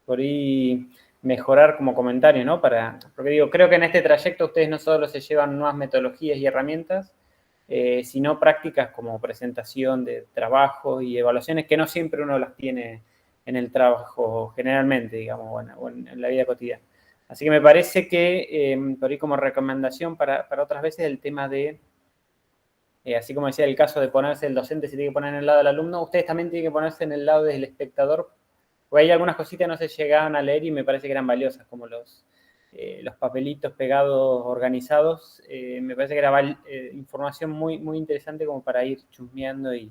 [SPEAKER 8] por ahí mejorar como comentario, ¿no? Porque digo, creo que en este trayecto ustedes no solo se llevan nuevas metodologías y herramientas, sino prácticas como presentación de trabajo y evaluaciones que no siempre uno las tiene en el trabajo generalmente, digamos, o en la vida cotidiana. Así que me parece que, por ahí como recomendación para otras veces, el tema de, así como decía el caso de ponerse el docente, se tiene que poner en el lado del alumno, ustedes también tienen que ponerse en el lado del espectador, porque hay algunas cositas que no se llegaban a leer y me parece que eran valiosas, como los papelitos pegados, organizados. Me parece que era información muy, muy interesante como para ir chusmeando y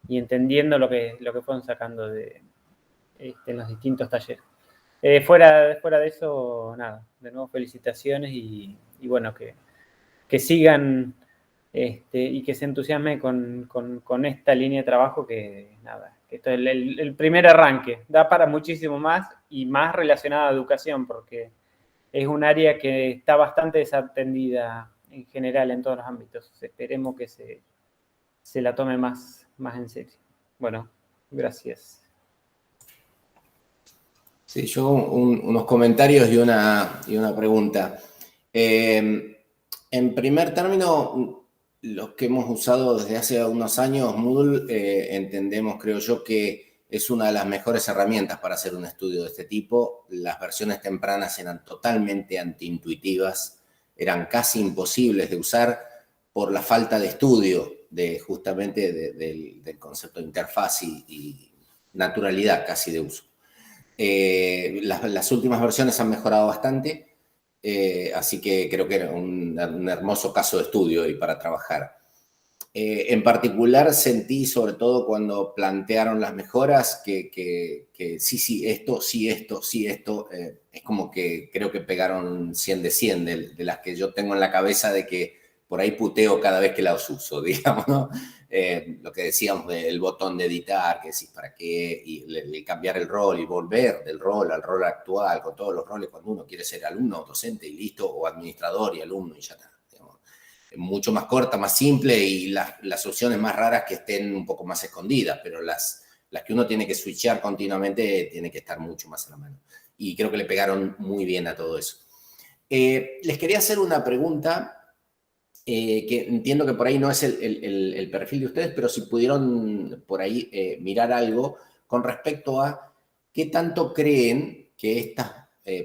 [SPEAKER 8] entendiendo lo que fueron sacando en los distintos talleres. Fuera de eso, nada, de nuevo felicitaciones y bueno, que sigan y que se entusiasmen con esta línea de trabajo que, nada, que esto es el primer arranque. Da para muchísimo más y más relacionado a educación, porque es un área que está bastante desatendida en general en todos los ámbitos. Esperemos que se la tome más en serio. Bueno, gracias.
[SPEAKER 6] Sí, yo unos comentarios y una pregunta. En primer término, los que hemos usado desde hace unos años Moodle, entendemos, creo yo, que es una de las mejores herramientas para hacer un estudio de este tipo. Las versiones tempranas eran totalmente antiintuitivas, eran casi imposibles de usar por la falta de estudio justamente del concepto de interfaz y naturalidad casi de uso. Las últimas versiones han mejorado bastante, así que creo que era un hermoso caso de estudio y para trabajar. En particular sentí, sobre todo cuando plantearon las mejoras, que sí, esto, es como que creo que pegaron 100 de 100 de las que yo tengo en la cabeza de que por ahí puteo cada vez que las uso, digamos, ¿no? Lo que decíamos del botón de editar, que decís para qué, y cambiar el rol y volver del rol al rol actual, con todos los roles cuando uno quiere ser alumno o docente y listo, o administrador y alumno y ya está. Digamos. Mucho más corta, más simple y las opciones más raras que estén un poco más escondidas, pero las que uno tiene que switchar continuamente tiene que estar mucho más a la mano. Y creo que le pegaron muy bien a todo eso. Les quería hacer una pregunta que entiendo que por ahí no es el perfil de ustedes, pero si pudieron por ahí mirar algo con respecto a qué tanto creen que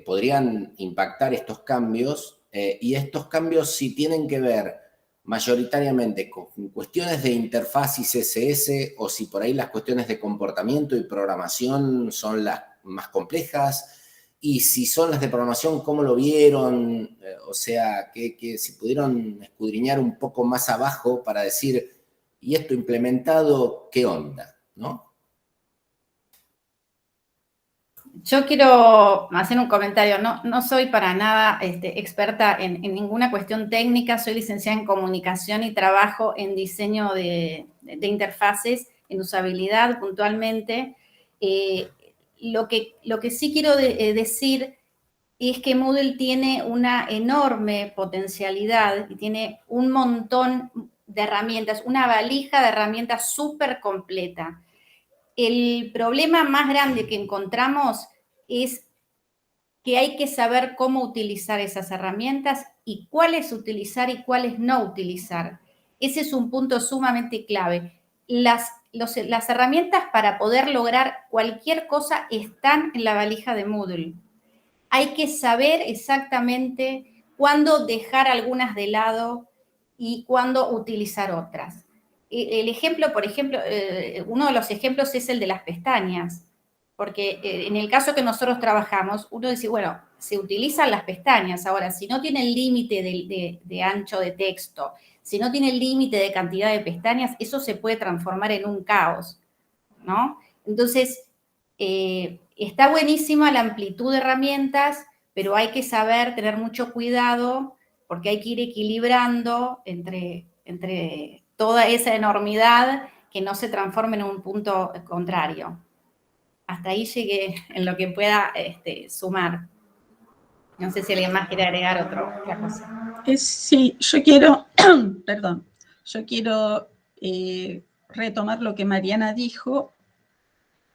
[SPEAKER 6] podrían impactar estos cambios y estos cambios si tienen que ver mayoritariamente con cuestiones de interfaz y CSS o si por ahí las cuestiones de comportamiento y programación son las más complejas. Y si son las de programación, ¿cómo lo vieron? O sea, que si pudieron escudriñar un poco más abajo para decir, ¿y esto implementado qué onda? ¿No?
[SPEAKER 13] Yo quiero hacer un comentario. No soy para nada experta en ninguna cuestión técnica. Soy licenciada en comunicación y trabajo en diseño de interfaces, en usabilidad puntualmente. Lo que sí quiero decir es que Moodle tiene una enorme potencialidad y tiene un montón de herramientas, una valija de herramientas súper completa. El problema más grande que encontramos es que hay que saber cómo utilizar esas herramientas y cuáles utilizar y cuáles no utilizar. Ese es un punto sumamente clave. Las las herramientas para poder lograr cualquier cosa están en la valija de Moodle. Hay que saber exactamente cuándo dejar algunas de lado y cuándo utilizar otras. El ejemplo, por ejemplo, uno de los ejemplos es el de las pestañas, porque en el caso que nosotros trabajamos, uno dice, bueno, se utilizan las pestañas. Ahora, si no tiene el límite de ancho de texto, si no tiene el límite de cantidad de pestañas, eso se puede transformar en un caos, ¿no? Entonces, está buenísima la amplitud de herramientas, pero hay que saber tener mucho cuidado porque hay que ir equilibrando entre toda esa enormidad que no se transforme en un punto contrario. Hasta ahí llegué en lo que pueda sumar. No sé si alguien más quiere agregar otra cosa.
[SPEAKER 12] Sí, yo quiero, perdón, yo quiero retomar lo que Mariana dijo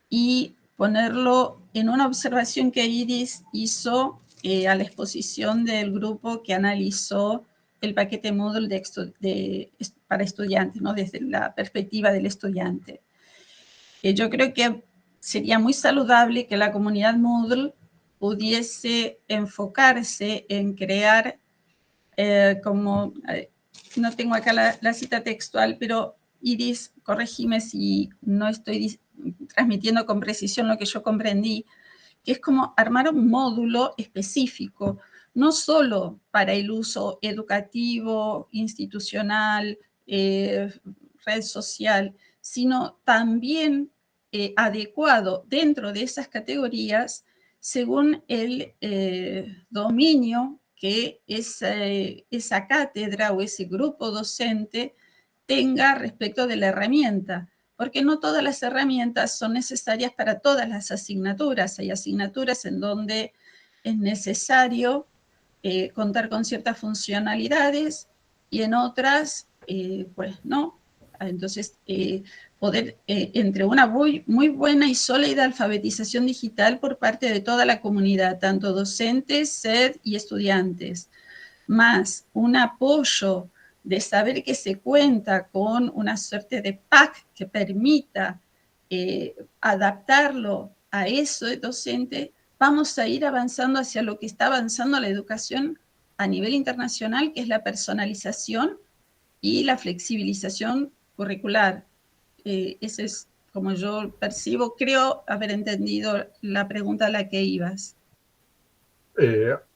[SPEAKER 12] y ponerlo en una observación que Iris hizo a la exposición del grupo que analizó el paquete Moodle para estudiantes, ¿no? Desde la perspectiva del estudiante. Yo creo que sería muy saludable que la comunidad Moodle pudiese enfocarse en crear, no tengo acá la cita textual, pero Iris, corregime si no estoy transmitiendo con precisión lo que yo comprendí, que es como armar un módulo específico, no solo para el uso educativo, institucional, red social, sino también adecuado dentro de esas categorías según el dominio que esa cátedra o ese grupo docente tenga respecto de la herramienta, porque no todas las herramientas son necesarias para todas las asignaturas. Hay asignaturas en donde es necesario contar con ciertas funcionalidades y en otras, pues no. Entonces, poder, entre una muy buena y sólida alfabetización digital por parte de toda la comunidad, tanto docentes, SED y estudiantes, más un apoyo de saber que se cuenta con una suerte de pack que permita adaptarlo a eso de docente, vamos a ir avanzando hacia lo que está avanzando la educación a nivel internacional, que es la personalización y la flexibilización curricular. Eso es como yo percibo, creo haber entendido la pregunta a la que ibas.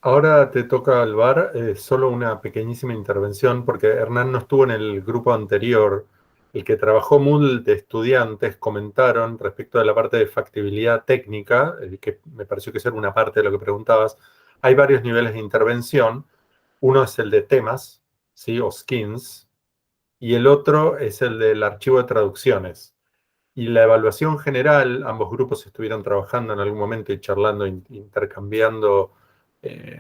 [SPEAKER 1] Ahora te toca, Alvar, solo una pequeñísima intervención, porque Hernán no estuvo en el grupo anterior. El que trabajó Moodle de estudiantes comentaron respecto de la parte de factibilidad técnica, que me pareció que eso era una parte de lo que preguntabas. Hay varios niveles de intervención. Uno es el de temas, ¿sí? O skins, y el otro es el del archivo de traducciones. Y la evaluación general, ambos grupos estuvieron trabajando en algún momento y charlando, intercambiando,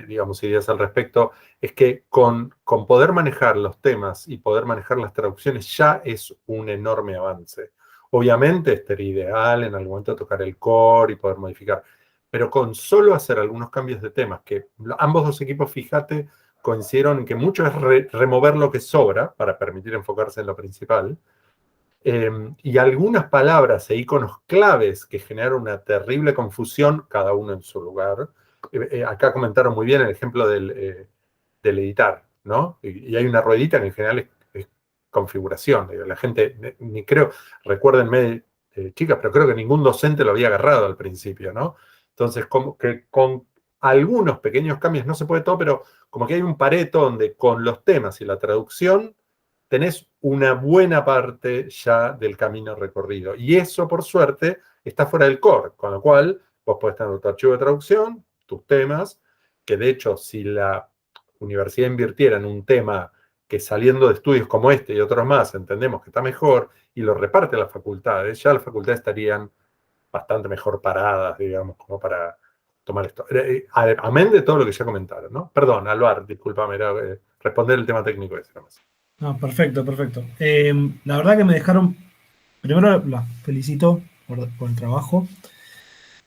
[SPEAKER 1] digamos, ideas al respecto, es que con poder manejar los temas y poder manejar las traducciones ya es un enorme avance. Obviamente estaría ideal en algún momento tocar el core y poder modificar, pero con solo hacer algunos cambios de temas, que ambos dos equipos, fíjate, coincidieron en que mucho es remover lo que sobra para permitir enfocarse en lo principal, y algunas palabras e iconos claves que generaron una terrible confusión, cada uno en su lugar. Acá comentaron muy bien el ejemplo del editar, ¿no? Y hay una ruedita que en general es configuración. La gente, ni creo, recuérdenme, chicas, pero creo que ningún docente lo había agarrado al principio, ¿no? Entonces, como que con algunos pequeños cambios, no se puede todo, pero como que hay un Pareto donde con los temas y la traducción tenés una buena parte ya del camino recorrido. Y eso, por suerte, está fuera del core, con lo cual vos podés tener tu archivo de traducción, tus temas, que de hecho, si la universidad invirtiera en un tema que saliendo de estudios como este y otros más, entendemos que está mejor, y lo reparte a las facultades, ya las facultades estarían bastante mejor paradas, digamos, como para tomar esto. Amén de todo lo que ya comentaron, ¿no? Perdón, Alvar, discúlpame, era responder el tema técnico ese nomás.
[SPEAKER 9] No, perfecto, perfecto. La verdad que me dejaron, primero la felicito por el trabajo,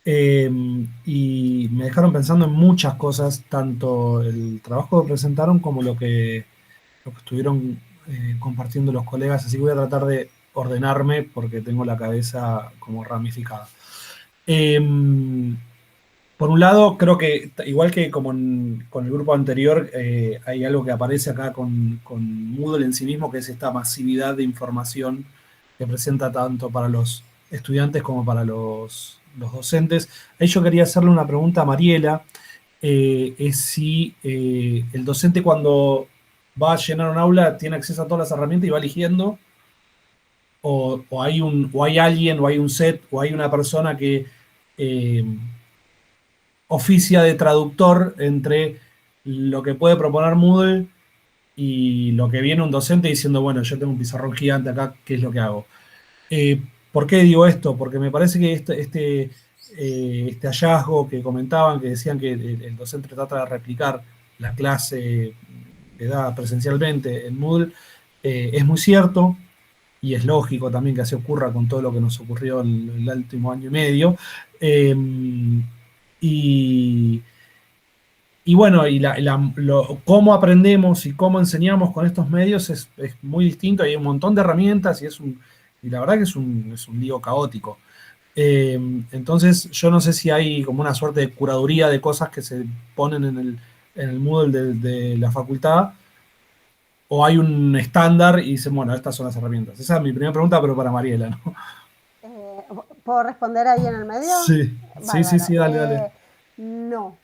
[SPEAKER 9] y me dejaron pensando en muchas cosas, tanto el trabajo que presentaron como lo que estuvieron compartiendo los colegas, así que voy a tratar de ordenarme porque tengo la cabeza como ramificada. Por un lado, creo que igual que como con el grupo anterior, hay algo que aparece acá con Moodle en sí mismo, que es esta masividad de información que presenta tanto para los estudiantes como para los docentes. Ahí yo quería hacerle una pregunta a Mariela, es si el docente cuando va a llenar un aula tiene acceso a todas las herramientas y va eligiendo, o hay alguien, o hay un set, o hay una persona que oficia de traductor entre lo que puede proponer Moodle y lo que viene un docente diciendo, bueno, yo tengo un pizarrón gigante acá, ¿qué es lo que hago? ¿Por qué digo esto? Porque me parece que este hallazgo que comentaban, que decían que el docente trata de replicar la clase que da presencialmente en Moodle, es muy cierto, y es lógico también que así ocurra con todo lo que nos ocurrió en el último año y medio. Y bueno, cómo aprendemos y cómo enseñamos con estos medios es muy distinto. Hay un montón de herramientas y la verdad que es un lío caótico. Entonces, yo no sé si hay como una suerte de curaduría de cosas que se ponen en el Moodle de la facultad, o hay un estándar y dicen, bueno, estas son las herramientas. Esa es mi primera pregunta, pero para Mariela, ¿no?
[SPEAKER 7] ¿Puedo responder ahí en el medio?
[SPEAKER 9] Sí,
[SPEAKER 7] Bárbaro.
[SPEAKER 9] sí, dale.
[SPEAKER 7] No,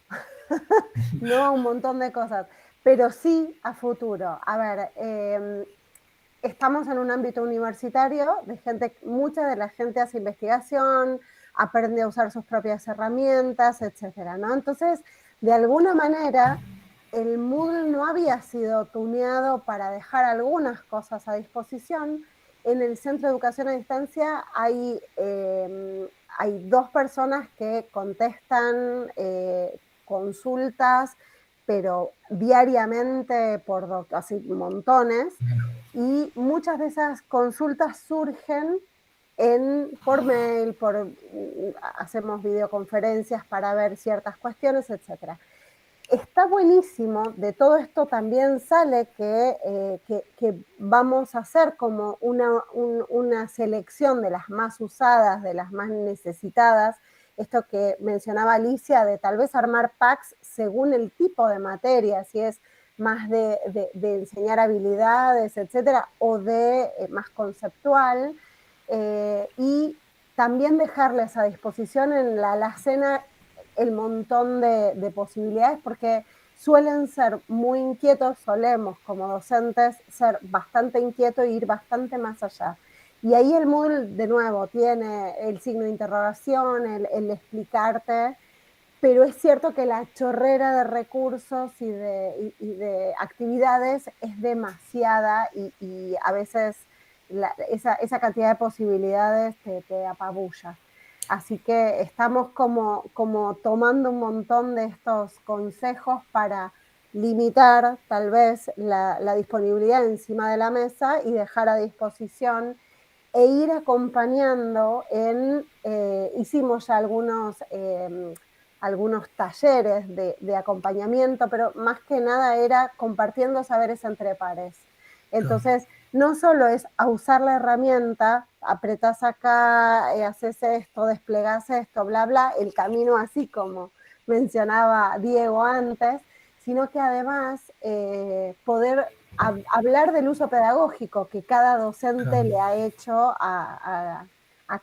[SPEAKER 7] no a un montón de cosas, pero sí a futuro. A ver, estamos en un ámbito universitario de gente, mucha de la gente hace investigación, aprende a usar sus propias herramientas, etcétera, ¿no? Entonces, de alguna manera, el Moodle no había sido tuneado para dejar algunas cosas a disposición. En el Centro de Educación a Distancia hay 2 personas que contestan consultas, pero diariamente así montones, y muchas de esas consultas surgen por mail, hacemos videoconferencias para ver ciertas cuestiones, etc. Está buenísimo, de todo esto también sale que vamos a hacer como una selección de las más usadas, de las más necesitadas, esto que mencionaba Alicia, de tal vez armar packs según el tipo de materia, si es más de enseñar habilidades, etcétera, o de más conceptual, y también dejarles a disposición en la alacena el montón de posibilidades, porque suelen ser muy inquietos, solemos como docentes ser bastante inquietos e ir bastante más allá. Y ahí el Moodle, de nuevo, tiene el signo de interrogación, el explicarte, pero es cierto que la chorrera de recursos y de actividades es demasiada y a veces esa cantidad de posibilidades te apabulla. Así que estamos como tomando un montón de estos consejos para limitar tal vez la disponibilidad encima de la mesa y dejar a disposición e ir acompañando hicimos ya algunos talleres de acompañamiento, pero más que nada era compartiendo saberes entre pares. Entonces, no solo es a usar la herramienta, apretás acá, haces esto, desplegás esto, bla, bla, el camino así como mencionaba Diego antes, sino que además poder hablar del uso pedagógico que cada docente le ha hecho a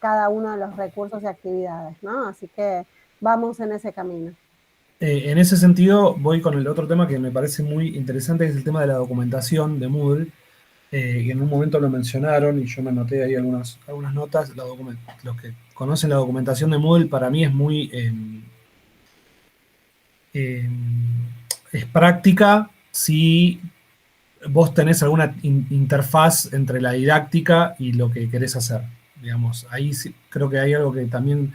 [SPEAKER 7] cada uno de los recursos y actividades, ¿no? Así que vamos en ese camino.
[SPEAKER 9] En ese sentido, voy con el otro tema que me parece muy interesante, que es el tema de la documentación de Moodle. Y en un momento lo mencionaron y yo me anoté ahí algunas notas. Los que conocen la documentación de Moodle, para mí es muy es práctica si vos tenés alguna interfaz entre la didáctica y lo que querés hacer. Digamos, ahí sí, creo que hay algo que también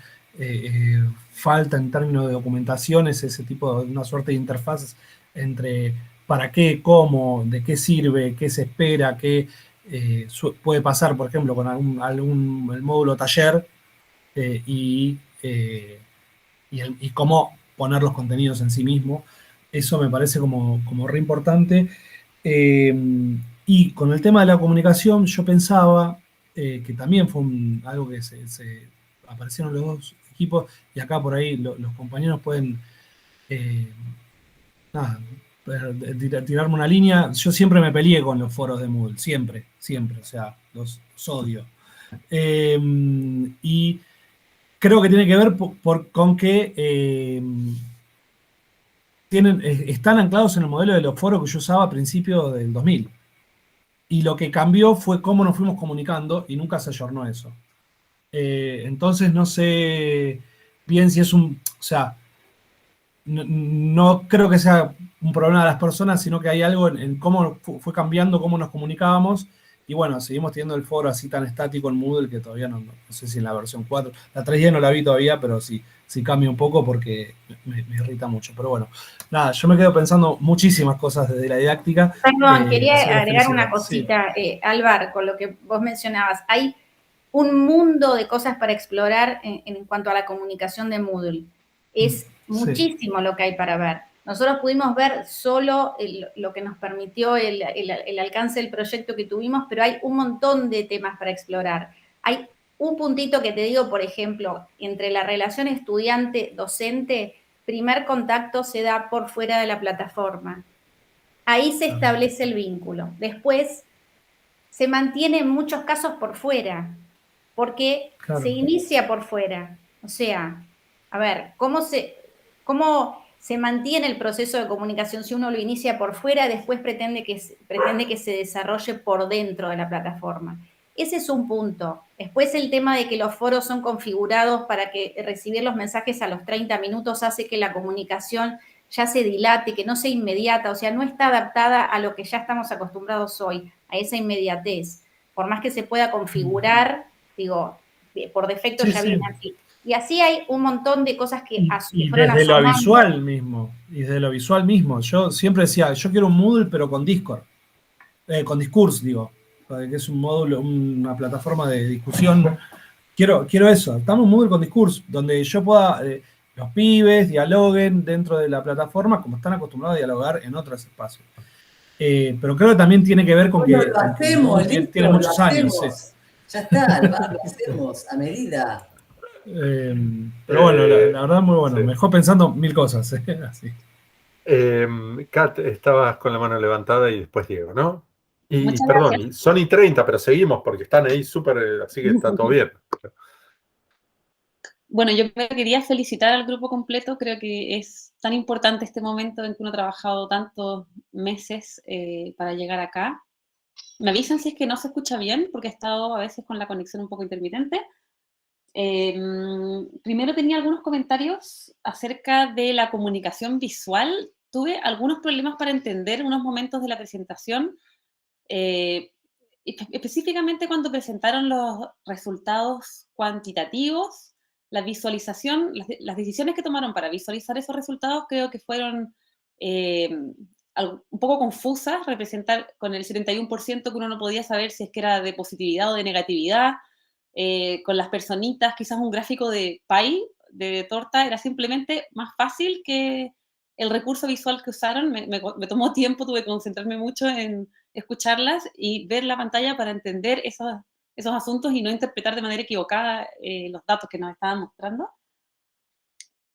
[SPEAKER 9] falta en términos de documentación, es ese tipo de una suerte de interfaz entre para qué, cómo, de qué sirve, qué se espera, qué puede pasar, por ejemplo, con el módulo taller y cómo poner los contenidos en sí mismo. Eso me parece como re importante. Y con el tema de la comunicación, yo pensaba que también fue algo que se aparecieron los dos equipos, y acá por ahí los compañeros pueden tirarme una línea. Yo siempre me peleé con los foros de Moodle, siempre, o sea, los odio. Y creo que tiene que ver con que están anclados en el modelo de los foros que yo usaba a principios del 2000. Y lo que cambió fue cómo nos fuimos comunicando y nunca se ayornó eso. Entonces no sé bien si es o sea, no creo que sea un problema de las personas, sino que hay algo en cómo fue cambiando, cómo nos comunicábamos. Y bueno, seguimos teniendo el foro así tan estático en Moodle que todavía no sé si en la versión 4. La 3D no la vi todavía, pero sí cambia un poco porque me irrita mucho. Pero bueno, nada, yo me quedo pensando muchísimas cosas desde la didáctica.
[SPEAKER 13] Perdón, quería agregar una cosita, sí. Álvaro, con lo que vos mencionabas. Hay un mundo de cosas para explorar en cuanto a la comunicación de Moodle. Es muchísimo lo que hay para ver. Nosotros pudimos ver solo lo que nos permitió el alcance del proyecto que tuvimos, pero hay un montón de temas para explorar. Hay un puntito que te digo, por ejemplo, entre la relación estudiante-docente, primer contacto se da por fuera de la plataforma. Ahí se establece el vínculo. Después se mantiene en muchos casos por fuera, porque se inicia por fuera. O sea, a ver, ¿cómo se mantiene el proceso de comunicación si uno lo inicia por fuera, después pretende que se desarrolle por dentro de la plataforma? Ese es un punto. Después el tema de que los foros son configurados para que recibir los mensajes a los 30 minutos hace que la comunicación ya se dilate, que no sea inmediata, o sea, no está adaptada a lo que ya estamos acostumbrados hoy, a esa inmediatez. Por más que se pueda configurar, digo, por defecto ya viene así. Y así hay un montón de cosas que fueron
[SPEAKER 9] desde lo visual mismo, y desde lo visual mismo. Yo siempre decía, yo quiero un Moodle, pero con Discord. Con Discourse, digo, que es un módulo, una plataforma de discusión. Quiero eso. Estamos en Moodle con Discourse, donde yo pueda, los pibes dialoguen dentro de la plataforma como están acostumbrados a dialogar en otros espacios. Pero creo que también tiene que ver con que
[SPEAKER 14] lo hacemos,
[SPEAKER 9] tiene muchos años.
[SPEAKER 14] Ya está, lo hacemos a medida.
[SPEAKER 9] Pero bueno, la verdad muy bueno. Me dejó pensando mil cosas. Así.
[SPEAKER 1] Kat, estabas con la mano levantada y después Diego, ¿no? Y
[SPEAKER 3] Muchas
[SPEAKER 1] perdón,
[SPEAKER 3] gracias.
[SPEAKER 1] son y 30, pero seguimos porque están ahí súper, así que está todo bien.
[SPEAKER 3] Bueno, yo quería felicitar al grupo completo. Creo que es tan importante este momento en que uno ha trabajado tantos meses para llegar acá. Me avisan si es que no se escucha bien, porque he estado a veces con la conexión un poco intermitente. Primero tenía algunos comentarios acerca de la comunicación visual. Tuve algunos problemas para entender unos momentos de la presentación, específicamente cuando presentaron los resultados cuantitativos, la visualización, las decisiones que tomaron para visualizar esos resultados creo que fueron un poco confusas, representar con el 71% que uno no podía saber si es que era de positividad o de negatividad. Con las personitas, quizás un gráfico de pie, de torta, era simplemente más fácil que el recurso visual que usaron. Me tomó tiempo, tuve que concentrarme mucho en escucharlas y ver la pantalla para entender esos asuntos y no interpretar de manera equivocada los datos que nos estaban mostrando.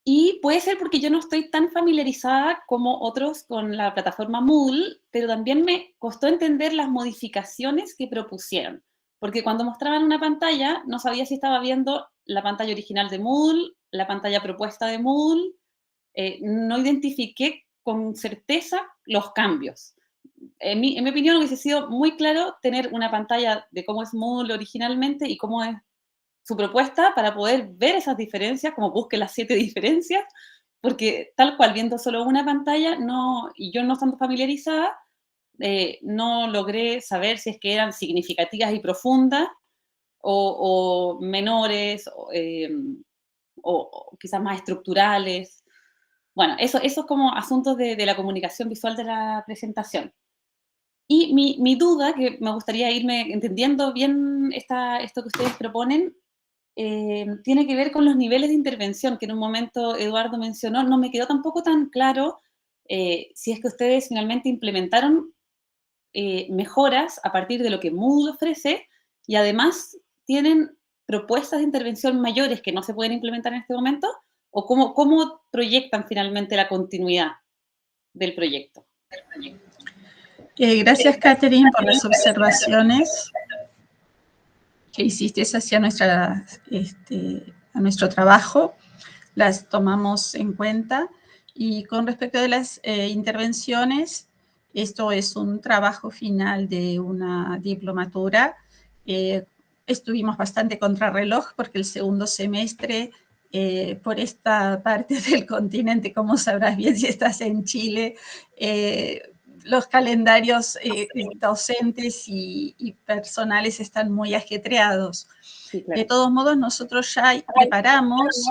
[SPEAKER 3] Y puede ser porque yo no estoy tan familiarizada como otros con la plataforma Moodle, pero también me costó entender las modificaciones que propusieron. Porque cuando mostraban una pantalla, no sabía si estaba viendo la pantalla original de Moodle, la pantalla propuesta de Moodle. No identifiqué con certeza los cambios. En mi opinión, hubiese sido muy claro tener una pantalla de cómo es Moodle originalmente y cómo es su propuesta para poder ver esas diferencias, como busque las 7 diferencias, porque tal cual, viendo solo una pantalla, y yo no estando familiarizada, no logré saber si es que eran significativas y profundas o menores o quizás más estructurales. Bueno, eso es como asuntos de la comunicación visual de la presentación. Y mi duda, que me gustaría irme entendiendo bien esto que ustedes proponen, tiene que ver con los niveles de intervención que en un momento Eduardo mencionó. No me quedó tampoco tan claro si es que ustedes finalmente implementaron mejoras a partir de lo que Moodle ofrece, y además tienen propuestas de intervención mayores que no se pueden implementar en este momento, o cómo proyectan finalmente la continuidad del proyecto.
[SPEAKER 12] Gracias, Catherine, por las observaciones que hiciste hacia a nuestro trabajo. Las tomamos en cuenta. Y con respecto de las intervenciones, esto es un trabajo final de una diplomatura. Estuvimos bastante contrarreloj porque el segundo semestre, por esta parte del continente, como sabrás bien si estás en Chile, los calendarios docentes y personales están muy ajetreados. Sí, claro. De todos modos, nosotros ya preparamos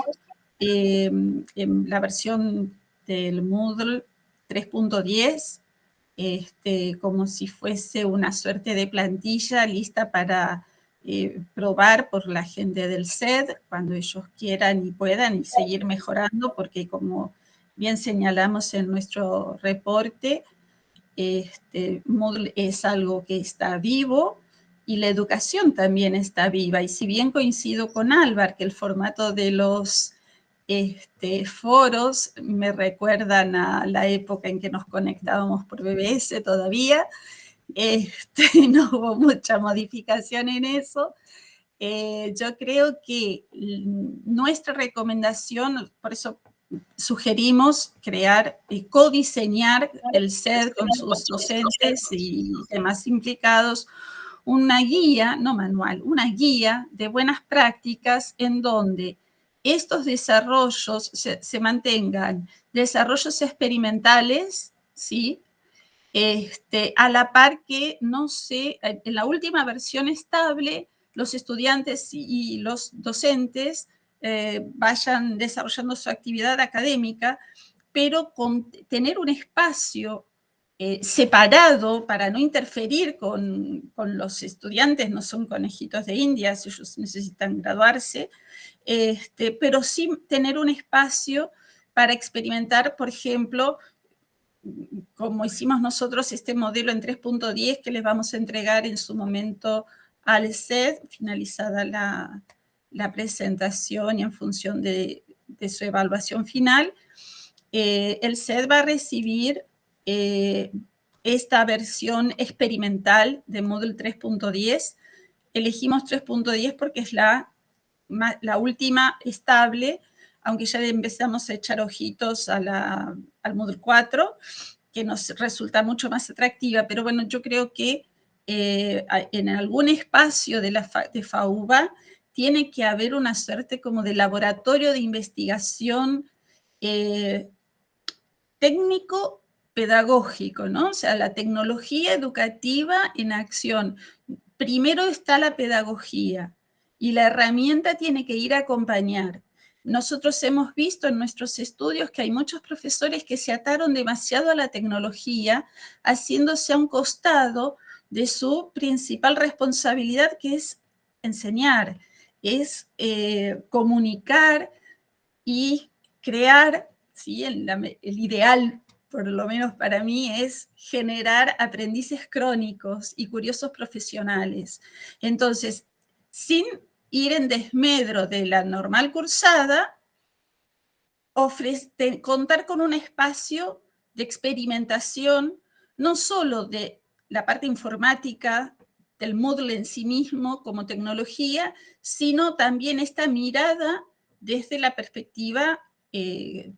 [SPEAKER 12] en la versión del Moodle 3.10, como si fuese una suerte de plantilla lista para probar por la gente del SED cuando ellos quieran y puedan y seguir mejorando, porque como bien señalamos en nuestro reporte, Moodle es algo que está vivo y la educación también está viva. Y si bien coincido con Álvaro que el formato de los foros me recuerdan a la época en que nos conectábamos por BBS todavía, no hubo mucha modificación en eso. Yo creo que nuestra recomendación, por eso sugerimos crear y codiseñar el SED con sus docentes y demás implicados, una guía, no manual, una guía de buenas prácticas en donde estos desarrollos se mantengan desarrollos experimentales, ¿sí? A la par que, no sé, en la última versión estable, los estudiantes y los docentes vayan desarrollando su actividad académica, pero con tener un espacio separado para no interferir con los estudiantes, no son conejitos de Indias, ellos necesitan graduarse, pero sí tener un espacio para experimentar, por ejemplo, como hicimos nosotros este modelo en 3.10 que les vamos a entregar en su momento al SED, finalizada la presentación y en función de su evaluación final, el SED va a recibir esta versión experimental de Moodle 3.10. Elegimos 3.10 porque es la última estable, aunque ya empezamos a echar ojitos al Moodle 4, que nos resulta mucho más atractiva, pero bueno, yo creo que en algún espacio de FAUBA tiene que haber una suerte como de laboratorio de investigación técnico-pedagógico, ¿no? O sea, la tecnología educativa en acción. Primero está la pedagogía y la herramienta tiene que ir a acompañar. Nosotros hemos visto en nuestros estudios que hay muchos profesores que se ataron demasiado a la tecnología, haciéndose a un costado de su principal responsabilidad, que es enseñar, es comunicar y crear, ¿sí? El ideal, por lo menos para mí, es generar aprendices crónicos y curiosos profesionales. Entonces, sin ir en desmedro de la normal cursada, contar con un espacio de experimentación, no solo de la parte informática del Moodle en sí mismo como tecnología, sino también esta mirada desde la perspectiva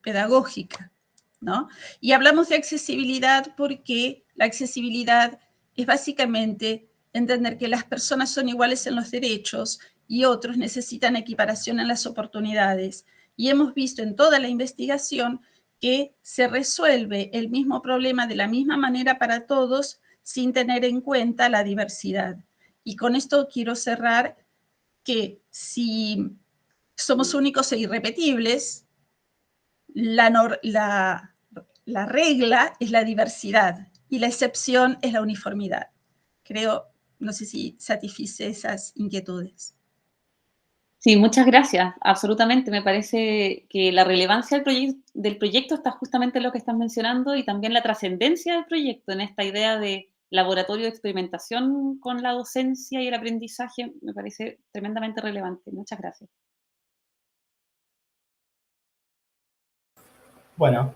[SPEAKER 12] pedagógica, ¿no? Y hablamos de accesibilidad porque la accesibilidad es básicamente entender que las personas son iguales en los derechos y otros necesitan equiparación en las oportunidades. Y hemos visto en toda la investigación que se resuelve el mismo problema de la misma manera para todos sin tener en cuenta la diversidad. Y con esto quiero cerrar que si somos únicos e irrepetibles, la regla es la diversidad y la excepción es la uniformidad. Creo, no sé si satisfice esas inquietudes.
[SPEAKER 3] Sí, muchas gracias, absolutamente. Me parece que la relevancia del proyecto está justamente en lo que estás mencionando y también la trascendencia del proyecto en esta idea de laboratorio de experimentación con la docencia y el aprendizaje me parece tremendamente relevante. Muchas gracias.
[SPEAKER 2] Bueno,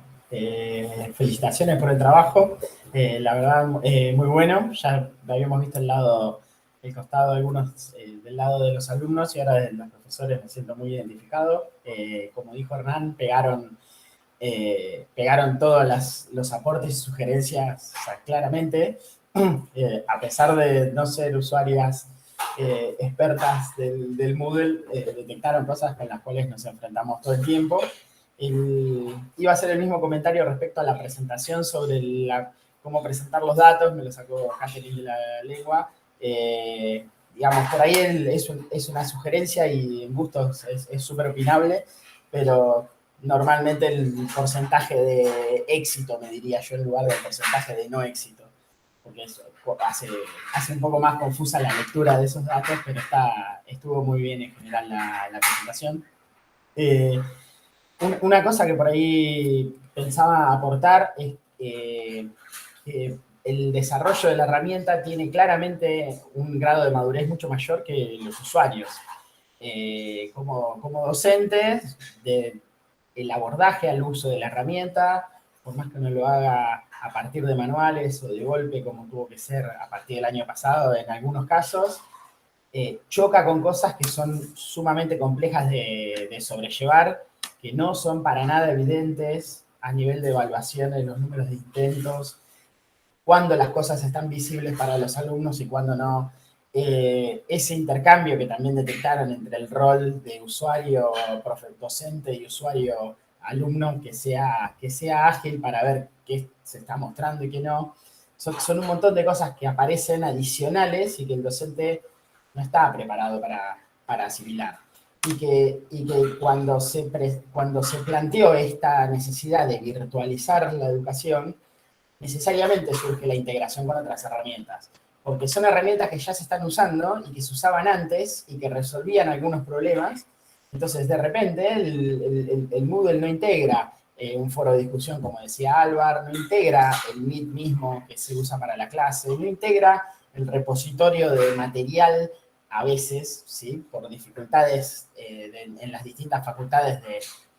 [SPEAKER 2] felicitaciones por el trabajo. La verdad, muy bueno. Ya habíamos visto el costado de algunos, del lado de los alumnos y ahora de los profesores me siento muy identificado. Como dijo Hernán, pegaron todos los aportes y sugerencias, o sea, claramente. A pesar de no ser usuarias expertas del Moodle, detectaron cosas con las cuales nos enfrentamos todo el tiempo. Iba a hacer el mismo comentario respecto a la presentación sobre cómo presentar los datos, me lo sacó Catherine de la lengua. Digamos, por ahí es una sugerencia y en gustos es súper opinable, pero normalmente el porcentaje de éxito, me diría yo, en lugar del porcentaje de no éxito, porque eso hace un poco más confusa la lectura de esos datos, pero estuvo muy bien en general la presentación. Una cosa que por ahí pensaba aportar es que el desarrollo de la herramienta tiene claramente un grado de madurez mucho mayor que los usuarios. Como docentes, el abordaje al uso de la herramienta, por más que uno lo haga a partir de manuales o de golpe, como tuvo que ser a partir del año pasado en algunos casos, choca con cosas que son sumamente complejas de sobrellevar, que no son para nada evidentes a nivel de evaluación de los números de intentos, cuándo las cosas están visibles para los alumnos y cuándo no. Ese intercambio que también detectaron entre el rol de usuario docente y usuario alumno, que sea ágil para ver qué se está mostrando y qué no, son un montón de cosas que aparecen adicionales y que el docente no está preparado para asimilar. Y que cuando se planteó esta necesidad de virtualizar la educación, necesariamente surge la integración con otras herramientas, porque son herramientas que ya se están usando y que se usaban antes y que resolvían algunos problemas. Entonces, de repente, el Moodle no integra un foro de discusión, como decía Álvaro, no integra el Meet mismo que se usa para la clase, no integra el repositorio de material, a veces, ¿sí? Por dificultades en las distintas facultades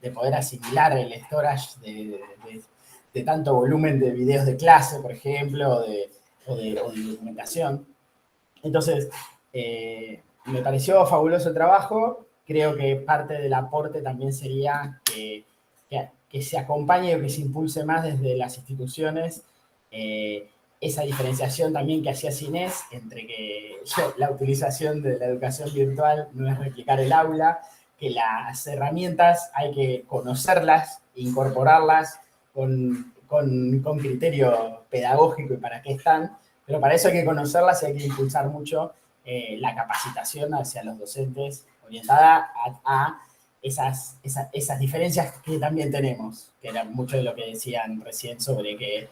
[SPEAKER 2] de poder asimilar el storage de tanto volumen de videos de clase, por ejemplo, o de documentación. Entonces, me pareció fabuloso el trabajo. Creo que parte del aporte también sería que se acompañe o que se impulse más desde las instituciones esa diferenciación también que hacía Inés entre que la utilización de la educación virtual no es replicar el aula, que las herramientas hay que conocerlas, incorporarlas con criterio pedagógico y para qué están, pero para eso hay que conocerlas y hay que impulsar mucho la capacitación hacia los docentes orientada a esas diferencias que también tenemos, que era mucho de lo que decían recién sobre que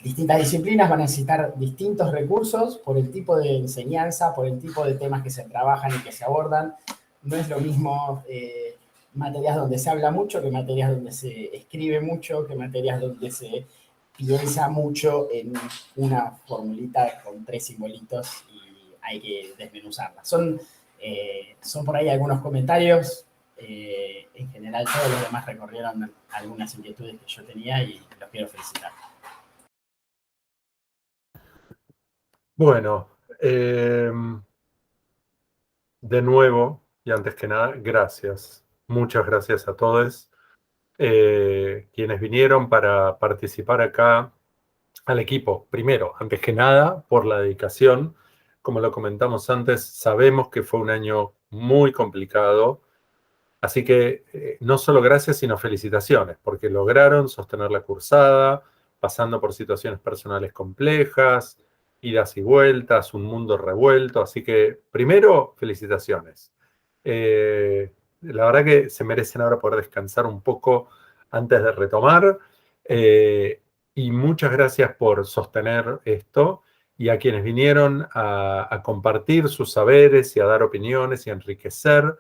[SPEAKER 2] distintas disciplinas van a necesitar distintos recursos por el tipo de enseñanza, por el tipo de temas que se trabajan y que se abordan. No es lo mismo materias donde se habla mucho que materias donde se escribe mucho, que materias donde se piensa mucho en una formulita con 3 simbolitos y hay que desmenuzarla. Son por ahí algunos comentarios. En general, todos los demás recorrieron algunas inquietudes que yo tenía y los quiero felicitar.
[SPEAKER 1] Bueno, de nuevo, y antes que nada, gracias. Muchas gracias a todos quienes vinieron para participar acá, al equipo. Primero, antes que nada, por la dedicación. Como lo comentamos antes, sabemos que fue un año muy complicado. Así que no solo gracias, sino felicitaciones, porque lograron sostener la cursada, pasando por situaciones personales complejas, idas y vueltas, un mundo revuelto. Así que, primero, felicitaciones. La verdad que se merecen ahora poder descansar un poco antes de retomar. Y muchas gracias por sostener esto y a quienes vinieron a compartir sus saberes y a dar opiniones y a enriquecer.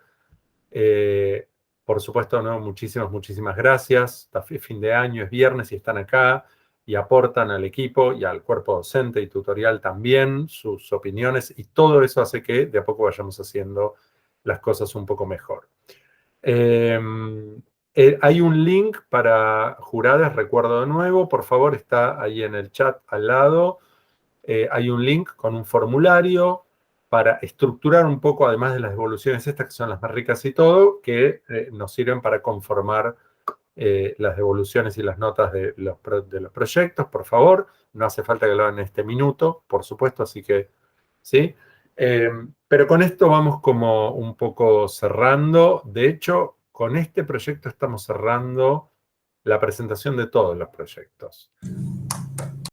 [SPEAKER 1] Por supuesto, ¿no? Muchísimas gracias. Fin de año, es viernes y están acá y aportan al equipo y al cuerpo docente y tutorial también sus opiniones, y todo eso hace que de a poco vayamos haciendo las cosas un poco mejor. Hay un link para juradas, recuerdo de nuevo, por favor, está ahí en el chat al lado. Hay un link con un formulario para estructurar un poco, además de las devoluciones estas, que son las más ricas y todo, que nos sirven para conformar las devoluciones y las notas de los proyectos, por favor. No hace falta que lo hagan en este minuto, por supuesto, así que, ¿sí? Pero con esto vamos como un poco cerrando. De hecho, con este proyecto estamos cerrando la presentación de todos los proyectos.